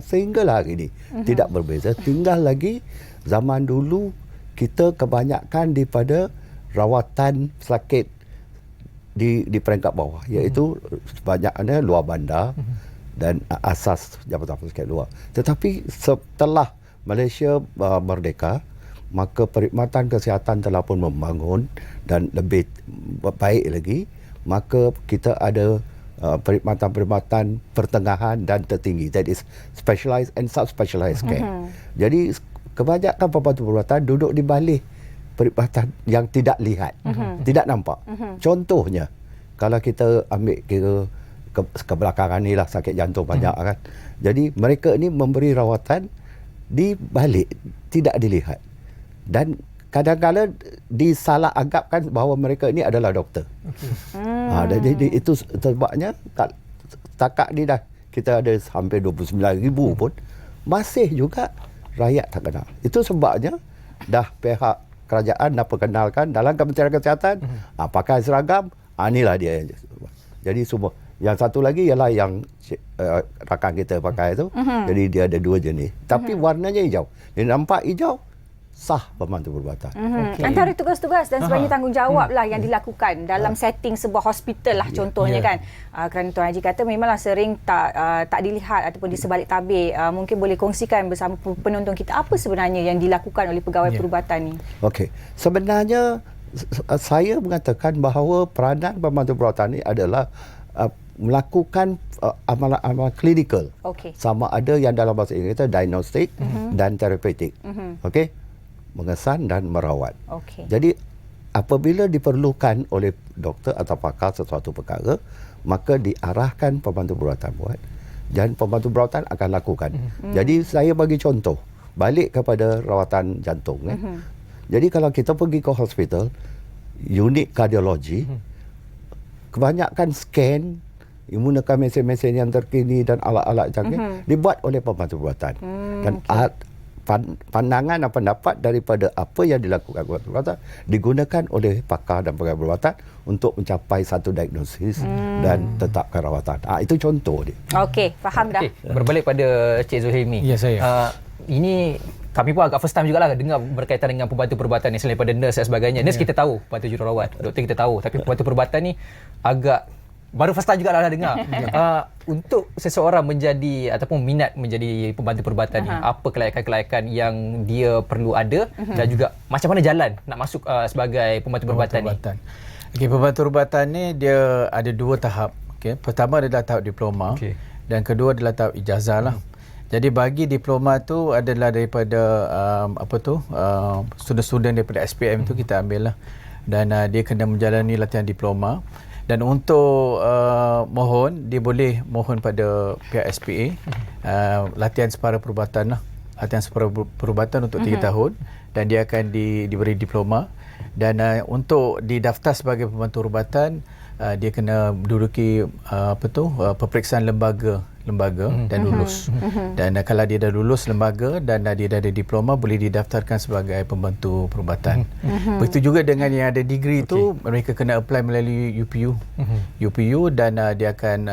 sehinggalah hari ini. Tidak berbeza. Tinggal lagi zaman dulu kita kebanyakan daripada rawatan sakit di peringkat bawah, iaitu sebanyaknya luar bandar dan asas jabatan sakit luar. Tetapi setelah Malaysia merdeka, maka perkhidmatan kesihatan telah pun membangun dan lebih baik lagi. Maka kita ada perkhidmatan pertengahan dan tertinggi, that is specialized and subspecialized care. Jadi kebanyakan pembantu perubatan duduk di balik perkhidmatan yang tidak lihat, tidak nampak. Contohnya, kalau kita ambil kira kebelakangan ni lah sakit jantung banyak kan. Jadi mereka ni memberi rawatan di balik, tidak dilihat. Dan kadang-kadang disalah anggapkan bahawa mereka ini adalah doktor. Jadi itu sebabnya setakat ni dah kita ada hampir 29,000 pun masih juga rakyat tak kenal. Itu sebabnya dah pihak kerajaan dah perkenalkan dalam Kementerian Kesihatan pakai seragam, inilah dia. Jadi semua. Yang satu lagi ialah yang rakan kita pakai tu. Jadi dia ada 2 jenis. Tapi warnanya hijau. Dia nampak hijau, sah pembantu perubatan. Antara tugas-tugas dan sebenarnya tanggungjawab lah yang dilakukan dalam setting sebuah hospital lah contohnya kan. Kerana Tuan Haji kata memanglah sering tak dilihat ataupun di sebalik tabir. Mungkin boleh kongsikan bersama penonton kita apa sebenarnya yang dilakukan oleh pegawai perubatan ni. Okey. Sebenarnya saya mengatakan bahawa peranan pembantu perubatan ini adalah melakukan amalan-amalan klinikal. Sama ada yang dalam bahasa Inggeris itu diagnostik dan terapeutik. Okey. Mengesan dan merawat. Jadi apabila diperlukan oleh doktor atau pakar sesuatu perkara, maka diarahkan pembantu perubatan buat dan pembantu perubatan akan lakukan. Jadi saya bagi contoh, balik kepada rawatan jantung. Jadi kalau kita pergi ke hospital, unit kardiologi, kebanyakan scan menggunakan mesin-mesin yang terkini dan alat-alat canggih dibuat oleh pembantu perubatan. Dan pandangan dan pendapat daripada apa yang dilakukan pembantu perubatan digunakan oleh pakar dan pegawai perubatan untuk mencapai satu diagnosis dan tetapkan rawatan. Itu contoh dia. Okey, faham dah. Berbalik pada Cik Zulhilmi. Ya, saya. Ini kami pun agak first time jugalah dengar berkaitan dengan pembantu perubatan ni selain daripada nurse dan sebagainya. Nurse kita tahu, pembantu jururawat, doktor kita tahu, tapi pembantu perubatan ni agak baru first time jugalah dengar. Untuk seseorang menjadi ataupun minat menjadi pembantu perubatan ni, apa kelayakan-kelayakan yang dia perlu ada dan juga macam mana jalan nak masuk sebagai pembantu perubatan ni? Okey, pembantu perubatan ni dia ada 2 tahap. Okey, pertama adalah tahap diploma dan kedua adalah tahap ijazah lah. Jadi bagi diploma tu adalah daripada student-student daripada SPM tu kita ambil lah. Dan dia kena menjalani latihan diploma. Dan untuk mohon, dia boleh mohon pada pihak SPA latihan separa perubatan lah. Latihan separa perubatan untuk 3 tahun dan dia akan diberi diploma. Dan untuk didaftar sebagai pembantu perubatan, dia kena menduduki peperiksaan lembaga dan lulus. Dan kalau dia dah lulus lembaga dan dia dah ada diploma, boleh didaftarkan sebagai pembantu perubatan. Begitu juga dengan yang ada degree tu, mereka kena apply melalui UPU dan dia akan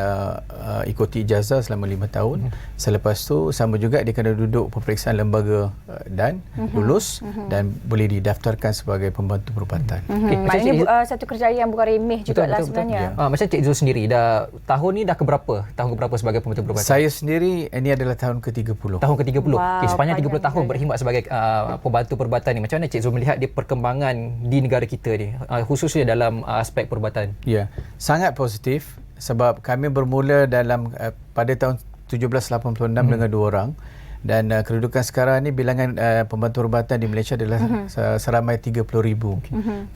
ikuti ijazah selama 5 tahun. Selepas tu sama juga dia kena duduk peperiksaan lembaga dan lulus dan boleh didaftarkan sebagai pembantu perubatan. Maknanya satu kerjaya yang bukan remeh jugalah sebenarnya. Macam Cik Zul sendiri, tahun ni dah keberapa? Tahun keberapa sebagai pembantu perubatan? Saya sendiri ini adalah tahun ke-30. Tahun ke-30. Wow, Sepanjang 30 tahun berkhidmat sebagai pembantu perubatan ni. Macam mana Cik Zul melihat dia perkembangan di negara kita ni, khususnya dalam aspek perubatan? Ya, sangat positif sebab kami bermula dalam pada tahun 1786 dengan 2 orang. Dan kedudukan sekarang ni bilangan pembantu perubatan di Malaysia adalah seramai 30,000. 30,000.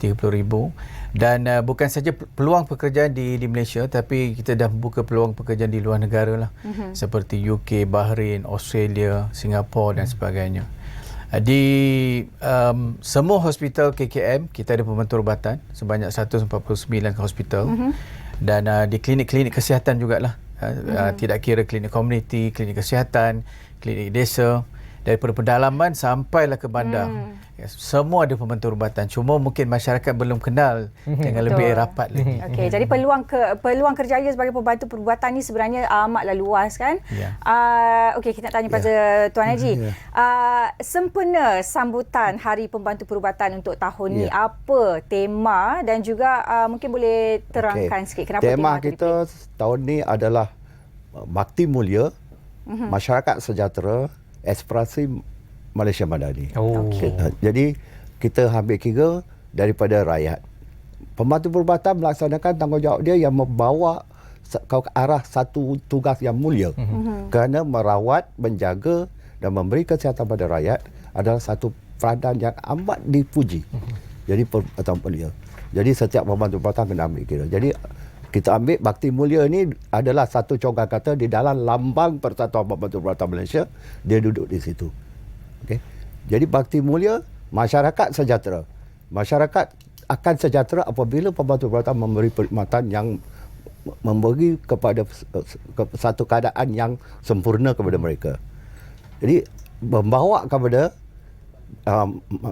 Dan bukan saja peluang pekerjaan di Malaysia, tapi kita dah membuka peluang pekerjaan di luar negara lah. Seperti UK, Bahrain, Australia, Singapura dan sebagainya. Di semua hospital KKM kita ada pembantu perubatan sebanyak 149 hospital. Dan di klinik-klinik kesihatan jugalah. Tidak kira klinik komuniti, klinik kesihatan, klinik desa, daripada pedalaman sampailah ke bandar. Semua ada pembantu perubatan. Cuma mungkin masyarakat belum kenal dengan lebih rapat lagi. Okey, jadi peluang kerjaya sebagai pembantu perubatan ni sebenarnya amatlah luas kan? Ya. Okey, kita nak tanya pada Tuan Haji. Sempena sambutan Hari Pembantu Perubatan untuk tahun ni, apa tema dan juga mungkin boleh terangkan sikit kenapa tema kita tahun ni adalah Bakti Mulia, Masyarakat Sejahtera, Aspirasi Malaysia Madani. Jadi kita ambil kira daripada rakyat. Pembantu perubatan melaksanakan tanggungjawab dia yang membawa ke arah satu tugas yang mulia. Kerana merawat, menjaga dan memberi kesihatan pada rakyat adalah satu peranan yang amat dipuji. Jadi perubatan mulia. Jadi setiap pembantu perubatan kena ambil kira. Jadi kita ambil Bakti Mulia ni adalah satu congkak kata di dalam lambang Persatuan Pembantu Perubatan Malaysia, dia duduk di situ. Okey. Jadi Bakti Mulia, masyarakat sejahtera. Masyarakat akan sejahtera apabila pembantu perubatan memberi perkhidmatan yang memberi kepada satu keadaan yang sempurna kepada mereka. Jadi membawa kepada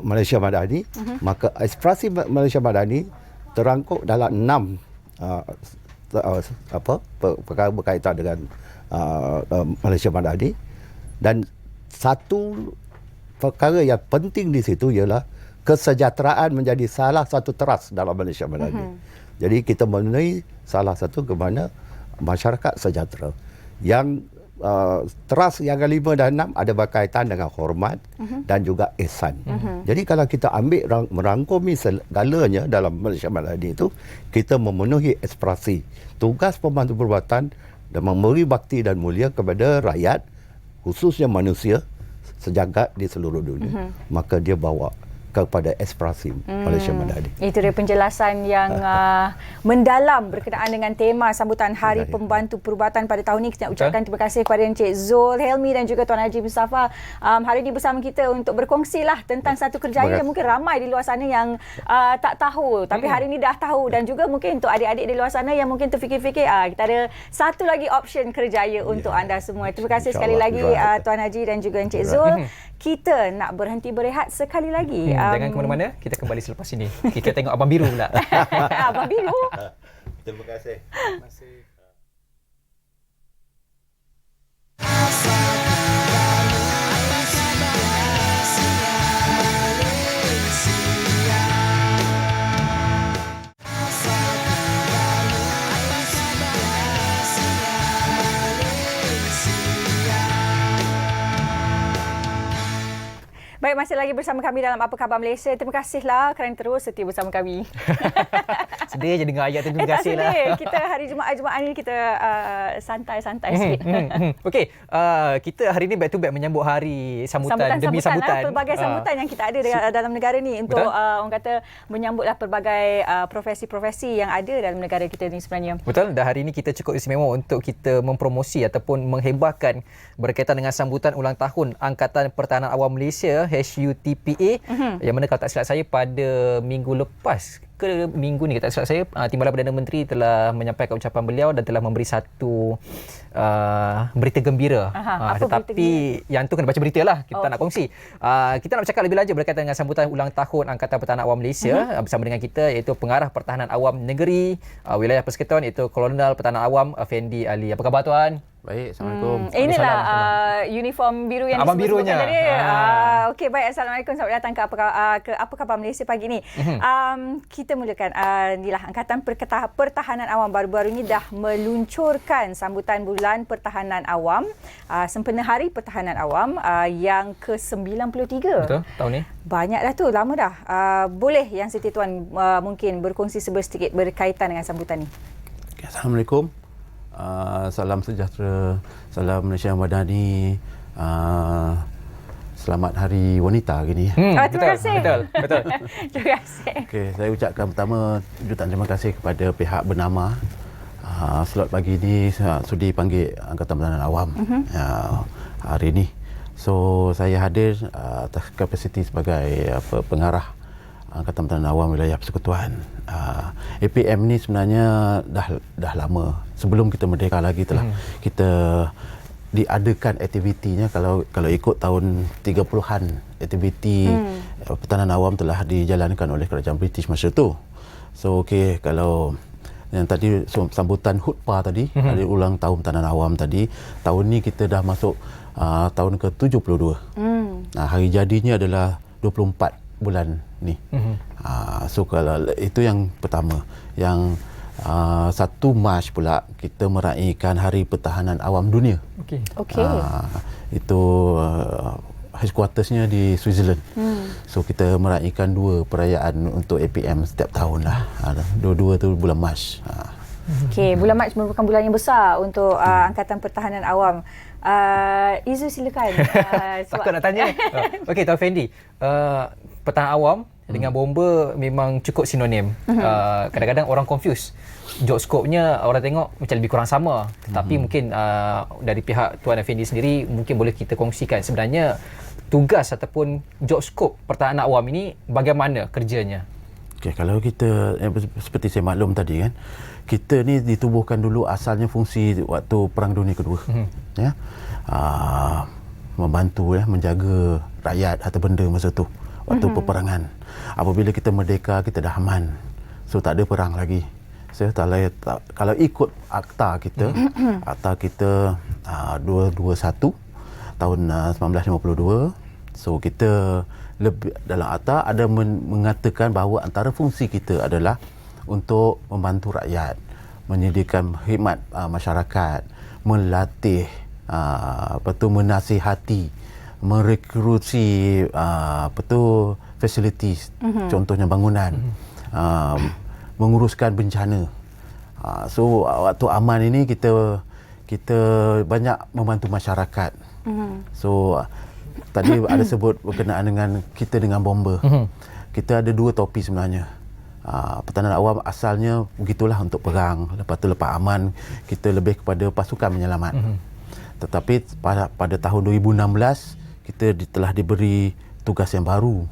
Malaysia Madani, maka aspirasi Malaysia Madani terangkut dalam 6 perkara berkaitan dengan Malaysia Madani, dan satu perkara yang penting di situ ialah kesejahteraan menjadi salah satu teras dalam Malaysia Madani. Jadi kita memenuhi salah satu ke mana masyarakat sejahtera. Yang teras yang ke-5 dan 6 ada berkaitan dengan hormat dan juga ihsan. Jadi kalau kita ambil merangkumi segalanya dalam Malaysia Madani itu, kita memenuhi aspirasi tugas pembantu perubatan dan memberi bakti dan mulia kepada rakyat, khususnya manusia sejagat di seluruh dunia. Maka dia bawa kepada aspirasi Malaysia Madani. Itu dia penjelasan yang mendalam berkenaan dengan tema sambutan Hari Pembantu Perubatan pada tahun ini. Kita nak ucapkan terima kasih kepada Encik Zul Helmi dan juga Tuan Haji Mustafa hari ini bersama kita untuk berkongsilah tentang satu kerjaya yang mungkin ramai di luar sana yang tak tahu, tapi hari ini dah tahu. Dan juga mungkin untuk adik-adik di luar sana yang mungkin terfikir-fikir, kita ada satu lagi option kerjaya untuk anda semua. Terima kasih sekali lagi Tuan Haji dan juga Encik Zul. Kita nak berhenti berehat sekali lagi. Jangan ke mana-mana, kita kembali selepas ini. Kita tengok Abang Biru pula. Abang Biru. Terima kasih. Baik, masih lagi bersama kami dalam Apa Khabar Malaysia. Terima kasihlah kerana terus setia bersama kami. Sedih je dengar ayat tu. Terima kasih lah. Sedih. Kita hari Jumaat ni kita santai-santai sikit. Okey, kita hari ni back to back menyambut hari sambutan demi sambutan. Pelbagai sambutan yang kita ada dalam negara ni untuk orang kata menyambutlah pelbagai profesi-profesi yang ada dalam negara kita ni sebenarnya. Betul, dan hari ini kita cukup istimewa untuk kita mempromosi ataupun menghebahkan berkaitan dengan sambutan ulang tahun Angkatan Pertahanan Awam Malaysia HUTPA yang mana kalau tak silap saya pada minggu lepas ke minggu ni, tak silap saya, Timbalan Perdana Menteri telah menyampaikan ucapan beliau dan telah memberi satu berita gembira. Tetapi berita yang tu kena baca berita lah, kita tak nak kongsi. Kita nak bercakap lebih lanjut berkaitan dengan sambutan ulang tahun Angkatan Pertahanan Awam Malaysia. Bersama dengan kita iaitu Pengarah Pertahanan Awam Negeri Wilayah Persekutuan iaitu Kolonel Pertahanan Awam Effendi Ali. Apa khabar tuan? Baik, Assalamualaikum. Inilah uniform biru yang abang birunya tadi. Okey, baik. Assalamualaikum. Selamat datang ke Apa Khabar Malaysia pagi ni. Kita mulakan inilah Angkatan Pertahanan Awam baru-baru ini dah meluncurkan sambutan bulan Pertahanan Awam, sempena Hari Pertahanan Awam yang ke-93. Betul, tahun ni. Banyak dah tu, lama dah. Boleh yang Siti Tuan mungkin berkongsi sedikit berkaitan dengan sambutan ni. Okay, Assalamualaikum. Salam sejahtera, salam Malaysia Madani. Selamat Hari Wanita hari ni. Terima kasih. Betul. Terima kasih. Okay, saya ucapkan pertama jutaan terima kasih kepada pihak bernama. Slot pagi ni sudi panggil Angkatan Pertahanan Awam hari ni. So saya hadir atas kapasiti sebagai pengarah Angkatan Pertahanan Awam Wilayah Persekutuan. APM ni sebenarnya dah lama. Sebelum kita merdeka lagi telah kita diadakan aktivitinya. Kalau ikut tahun 30-an, aktiviti Pertahanan Awam telah dijalankan oleh Kerajaan British masa tu. So kalau yang tadi sambutan khutbah tadi, hari ulang tahun Pertahanan Awam tadi, tahun ni kita dah masuk tahun ke-72. Hari jadinya adalah 24 bulan ni. So kalau itu yang pertama. Yang 1 Mac pula kita meraihkan Hari Pertahanan Awam Dunia. Okey. Itu headquartersnya di Switzerland. So kita meraihkan 2 perayaan untuk APM setiap tahun lah. Dua-dua tu bulan Mac. Okey, bulan Mac merupakan bulan yang besar untuk Angkatan Pertahanan Awam. Izu silakan. Takut nak tanya. Okey, Tuan Fendi. Pertahanan Awam dengan bomba memang cukup sinonim. Kadang-kadang orang confuse. Job scope-nya orang tengok macam lebih kurang sama. Tetapi mungkin dari pihak Tuan Effendi sendiri mungkin boleh kita kongsikan sebenarnya tugas ataupun job scope Pertahanan Awam ini bagaimana kerjanya? Okay, kalau kita seperti saya maklum tadi kan, kita ni ditubuhkan dulu asalnya fungsi waktu Perang Dunia Kedua. Ya. Membantu menjaga rakyat atau benda masa tu waktu peperangan. Apabila kita merdeka, kita dah aman. So tak ada perang lagi. So kalau ikut akta kita, akta kita 221 tahun 1952. So kita lebih dalam akta ada mengatakan bahawa antara fungsi kita adalah untuk membantu rakyat, menyediakan khidmat masyarakat, melatih, menasihati, merekruti facilities, contohnya bangunan, menguruskan bencana. So waktu aman ini kita banyak membantu masyarakat. So tadi ada sebut berkenaan dengan kita dengan bomba. Kita ada 2 topi sebenarnya. Pertahanan Awam asalnya begitulah untuk perang. Lepas aman kita lebih kepada pasukan penyelamat. Tetapi pada tahun 2016 kita telah diberi tugas yang baru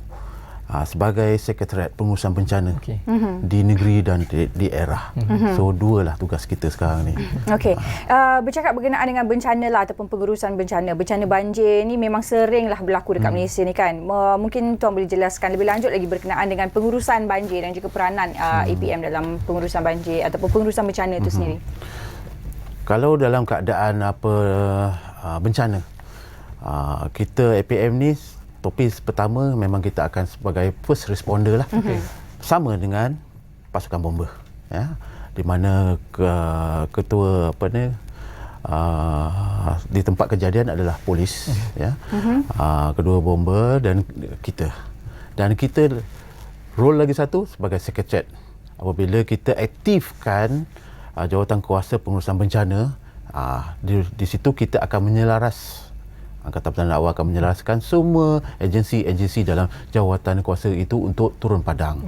sebagai Sekretariat Pengurusan Bencana di negeri dan di daerah. So 2 lah tugas kita sekarang ni. Okey. Bercakap berkenaan dengan bencana lah ataupun pengurusan bencana. Bencana banjir ni memang seringlah berlaku dekat Malaysia ni kan. Mungkin Tuan boleh jelaskan lebih lanjut lagi berkenaan dengan pengurusan banjir dan juga peranan APM dalam pengurusan banjir ataupun pengurusan bencana itu sendiri. Kalau dalam keadaan bencana, kita APM ni topi pertama memang kita akan sebagai first responder lah. Sama dengan pasukan bomba. Ya. Di mana ketua di tempat kejadian adalah polis, ya. Kedua bomba dan kita. Dan kita role lagi satu sebagai Sekretariat apabila kita aktifkan jawatan kuasa pengurusan bencana, di situ kita akan menyelaras, Angkatan Pertahanan Awam akan menyelaraskan semua agensi-agensi dalam jawatan kuasa itu untuk turun padang,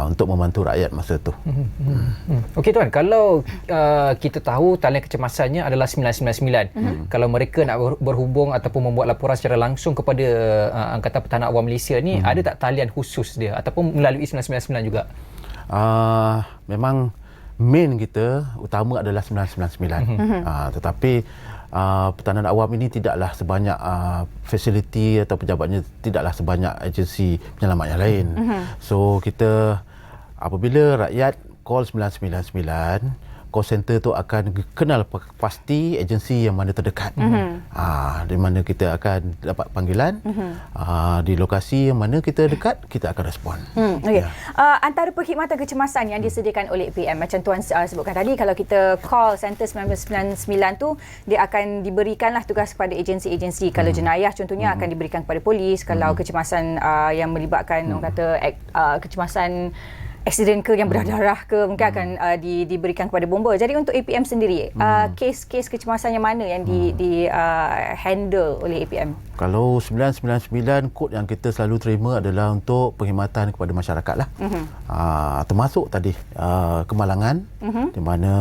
untuk membantu rakyat masa itu. Okey tuan, kalau kita tahu talian kecemasannya adalah 999. Kalau mereka nak berhubung ataupun membuat laporan secara langsung kepada Angkatan Pertahanan Awam Malaysia ni, ada tak talian khusus dia ataupun melalui 999 juga? Memang main kita utama adalah 999. Tetapi Pertahanan Awam ini tidaklah sebanyak fasiliti atau pejabatnya tidaklah sebanyak agensi penyelamat yang lain. So kita apabila rakyat call 999, call center tu akan kenal pasti agensi yang mana terdekat. Di mana kita akan dapat panggilan, di lokasi yang mana kita dekat, kita akan respon. Okay. Antara perkhidmatan kecemasan yang disediakan oleh APM, macam Tuan sebutkan tadi, kalau kita call center 999 tu, dia akan diberikanlah tugas kepada agensi-agensi. Kalau jenayah contohnya akan diberikan kepada polis. Kalau kecemasan yang melibatkan orang kata kecemasan aksiden ke yang berdarah ke, mungkin akan diberikan kepada bomba. Jadi untuk APM sendiri, kes-kes kecemasan yang mana yang di handle oleh APM? Kalau 999, kod yang kita selalu terima adalah untuk perkhidmatan kepada masyarakat lah. Termasuk tadi kemalangan, di mana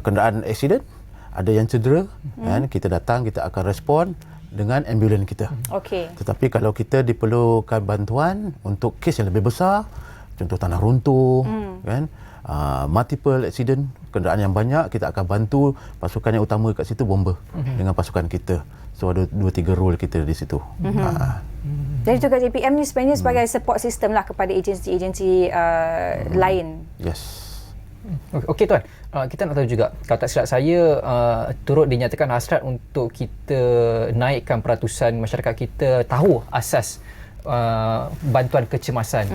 kenderaan aksiden, ada yang cedera, kan, kita datang, kita akan respon dengan ambulans kita. Tetapi kalau kita diperlukan bantuan untuk kes yang lebih besar, contoh tanah runtuh, kan, multiple accident, kenderaan yang banyak, kita akan bantu pasukan yang utama kat situ bomba dengan pasukan kita. So ada 2-3 role kita di situ. Jadi tugas APM ni sebenarnya sebagai support system lah kepada agensi-agensi lain. Yes. Okey tuan, kita nak tahu juga, kalau tak silap saya, turut dinyatakan hasrat untuk kita naikkan peratusan masyarakat kita tahu asas bantuan kecemasan.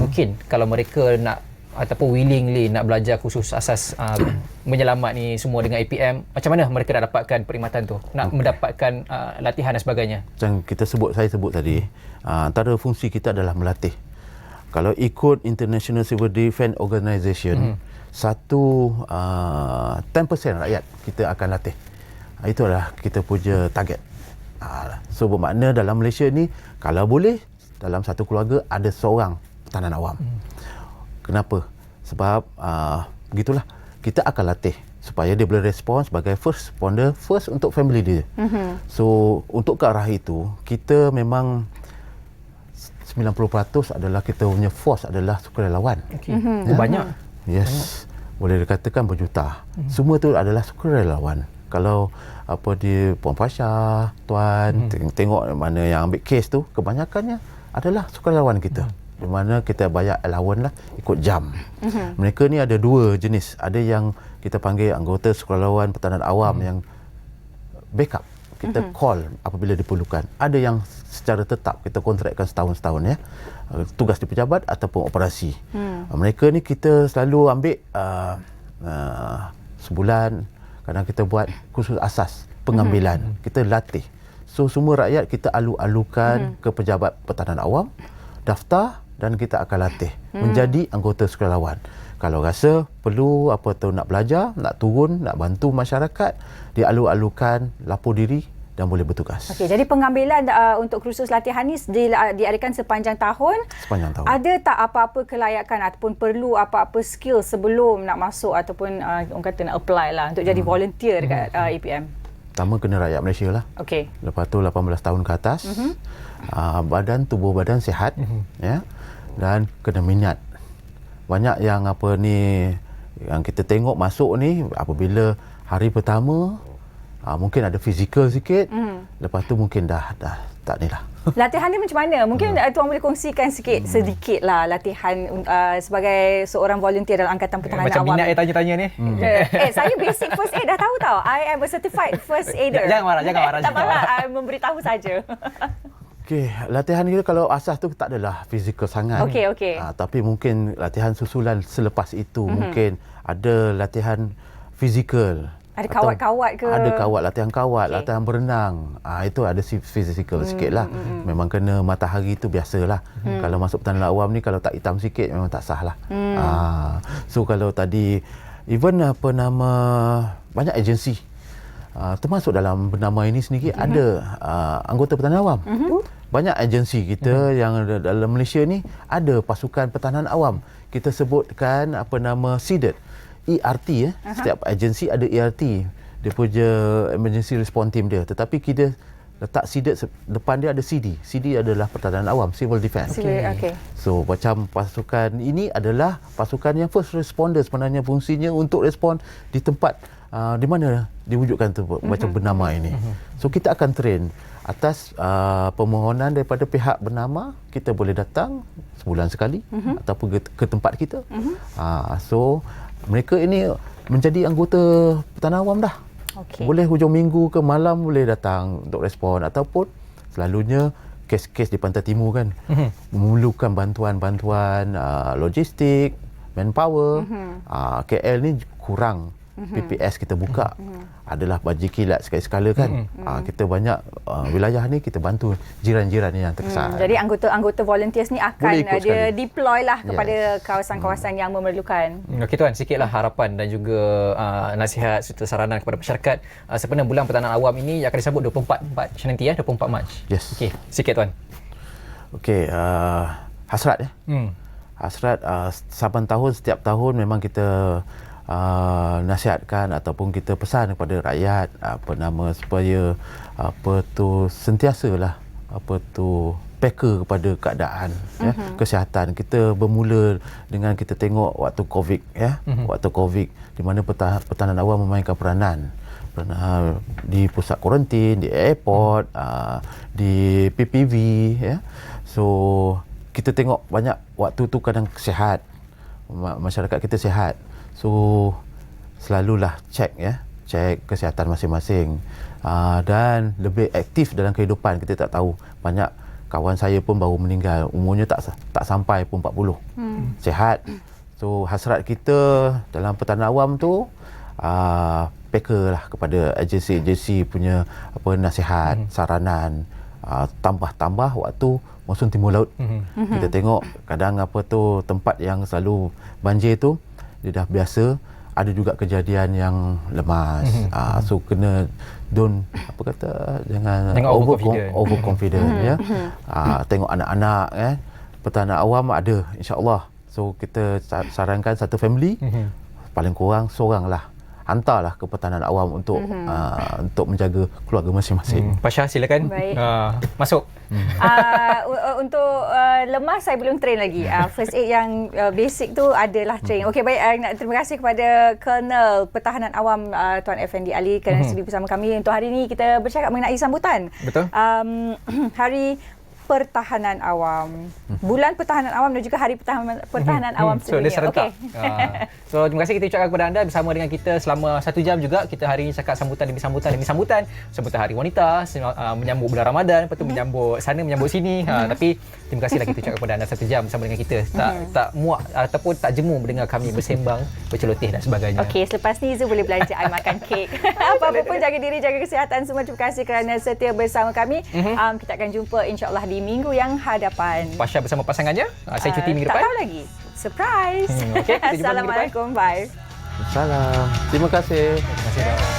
Mungkin kalau mereka nak ataupun willingly nak belajar khusus asas menyelamat ni semua dengan APM, macam mana mereka nak dapatkan perkhidmatan tu, nak mendapatkan latihan dan sebagainya? Macam saya sebut tadi, antara fungsi kita adalah melatih. Kalau ikut International Civil Defence Organisation, 10% rakyat kita akan latih. Itu adalah kita punya target. So bermakna dalam Malaysia ni, kalau boleh dalam satu keluarga ada seorang pertahanan awam. Kenapa? Sebab begitulah, kita akan latih supaya dia boleh respon sebagai first responder, first untuk family dia. So untuk ke arah itu, kita memang 90% adalah kita punya force adalah sukarelawan. Banyak. Yes. Boleh dikatakan berjuta. Semua tu adalah sukarelawan. Kalau di Puan Pasha, Tuan, tengok mana yang ambil kes tu, kebanyakannya adalah sukarelawan kita. Di mana kita bayar allowance lah, ikut jam. Mereka ni ada dua jenis. Ada yang kita panggil anggota sukarelawan pertahanan awam yang backup. Kita call apabila diperlukan. Ada yang secara tetap kita kontrakkan setahun-setahun, ya. Tugas di pejabat ataupun operasi. Mereka ni kita selalu ambil sebulan. Kadang kita buat khusus asas pengambilan. Kita latih. So semua rakyat kita alu-alukan ke pejabat pertahanan awam, daftar, dan kita akan latih menjadi anggota sukarelawan. Kalau rasa perlu nak belajar, nak turun, nak bantu masyarakat, dialu-alukan, lapor diri dan boleh bertugas. Okey, jadi pengambilan untuk kursus latihan ni diadakan sepanjang tahun. Sepanjang tahun. Ada tak apa-apa kelayakan ataupun perlu apa-apa skill sebelum nak masuk ataupun orang kata nak apply lah untuk jadi volunteer dekat APM? Pertama kena rakyat Malaysia lah. Okey. Lepas tu 18 tahun ke atas. Tubuh badan sihat, ya. Dan kena minat. Banyak yang yang kita tengok masuk ni apabila hari pertama mungkin ada fizikal sikit, lepas tu mungkin dah tak ni lah. Latihan ni macam mana? Mungkin Tuan boleh kongsikan sedikit lah latihan sebagai seorang volunteer dalam Angkatan Pertahanan Macam Awam. minat tanya-tanya ni. Saya basic first aid dah tahu tau. I am a certified first aider. Jangan marah. Tak marah, memberitahu saja. Okey, latihan kita kalau asas tu tak adalah fizikal sangat. Okey. Tapi mungkin latihan susulan selepas itu mungkin ada latihan fizikal. Ada kawat-kawat ke? Ada kawat, latihan kawat, Okey. latihan berenang. Itu ada fizikal sikit lah. Memang kena matahari tu biasalah. Kalau masuk pertandingan awam ni, kalau tak hitam sikit memang tak sah lah. So kalau tadi, even banyak agensi. Termasuk dalam bernama ini sendiri ada anggota pertahanan awam. Banyak agensi kita yang dalam Malaysia ni ada pasukan pertahanan awam. Kita sebutkan SEDET. ERT setiap agensi ada ERT. Dia punya emergency response team dia. Tetapi kita letak SEDET depan dia ada CD. CD adalah pertahanan awam, civil defense. Okay. So macam pasukan ini adalah pasukan yang first responder, sebenarnya fungsinya untuk respon di tempat di mana diwujudkan tu macam bernama ini. So kita akan train atas permohonan daripada pihak bernama. Kita boleh datang sebulan sekali ataupun ke tempat kita. So mereka ini menjadi anggota pertahanan awam dah. Boleh hujung minggu ke malam boleh datang untuk respon, ataupun selalunya kes-kes di Pantai Timur kan memerlukan bantuan-bantuan logistik, manpower. KL ni kurang PPS kita buka adalah bagi kilat sekali-sekala kan. Kita banyak wilayah ni kita bantu jiran-jiran yang terkesan. Jadi anggota volunteers ni akan dia deploy lah kepada Yes. kawasan-kawasan yang memerlukan. Okey Tuan, sikitlah harapan dan juga nasihat serta saranan kepada masyarakat sempena bulan pertahanan awam ini yang akan disambut 24 Mac nanti 24 Mac. Yes. Okey, sikit Tuan. Okey, hasrat hasrat saban tahun, setiap tahun memang kita nasihatkan ataupun kita pesan kepada rakyat supaya sentiasalah peka kepada keadaan kesihatan. Kita bermula dengan kita tengok waktu COVID waktu COVID di mana pertahanan awam memainkan peranan di pusat kuarantin, di airport, di PPV So kita tengok banyak waktu tu kadang sihat, masyarakat kita sihat. So selalulah cek kesihatan masing-masing dan lebih aktif dalam kehidupan. Kita tak tahu, banyak kawan saya pun baru meninggal, umurnya tak sampai pun 40. Sihat. So hasrat kita dalam pertahanan awam tu pekalah kepada agensi-agensi punya nasihat, saranan, tambah waktu monsun timur laut. Kita tengok kadang tempat yang selalu banjir tu dia dah biasa, ada juga kejadian yang lemas. So kena jangan overconfident tengok anak-anak pertahanan awam ada insya-Allah. So kita sarankan satu family paling kurang seorang lah hantarlah ke pertahanan awam untuk menjaga keluarga masing-masing. Pasha silakan. Masuk. Untuk lemas saya belum train lagi. First aid yang basic tu adalah train. Okey, baik, terima kasih kepada Colonel Pertahanan Awam Tuan Effendi Ali kerana sudi bersama kami untuk hari ini. Kita bercakap mengenai sambutan. Betul. Hari Pertahanan Awam. Bulan Pertahanan Awam dan juga Hari Pertahanan Awam sedunia. Okey. So terima kasih kita ucapkan kepada anda bersama dengan kita selama 1 jam juga. Kita hari ini cakap sambutan demi sambutan sambutan Hari Wanita, menyambut bulan Ramadan, lepas tu menyambut sini. Tapi terima kasihlah kita ucapkan kepada anda 1 jam bersama dengan kita. Tak muak ataupun tak jemu mendengar kami bersembang, berceloteh dan sebagainya. Okey, selepas ni Zul boleh belanja I makan kek. Apa-apa pun jaga diri, jaga kesihatan semua. Terima kasih kerana setia bersama kami. Kita akan jumpa insya-Allah di minggu yang hadapan. Pasha bersama pasangannya. Saya cuti minggu depan. Tak tahu lagi. Surprise. Okey, kita jumpa minggu depan. Assalamualaikum. Bye. Salam. Terima kasih. Terima kasih.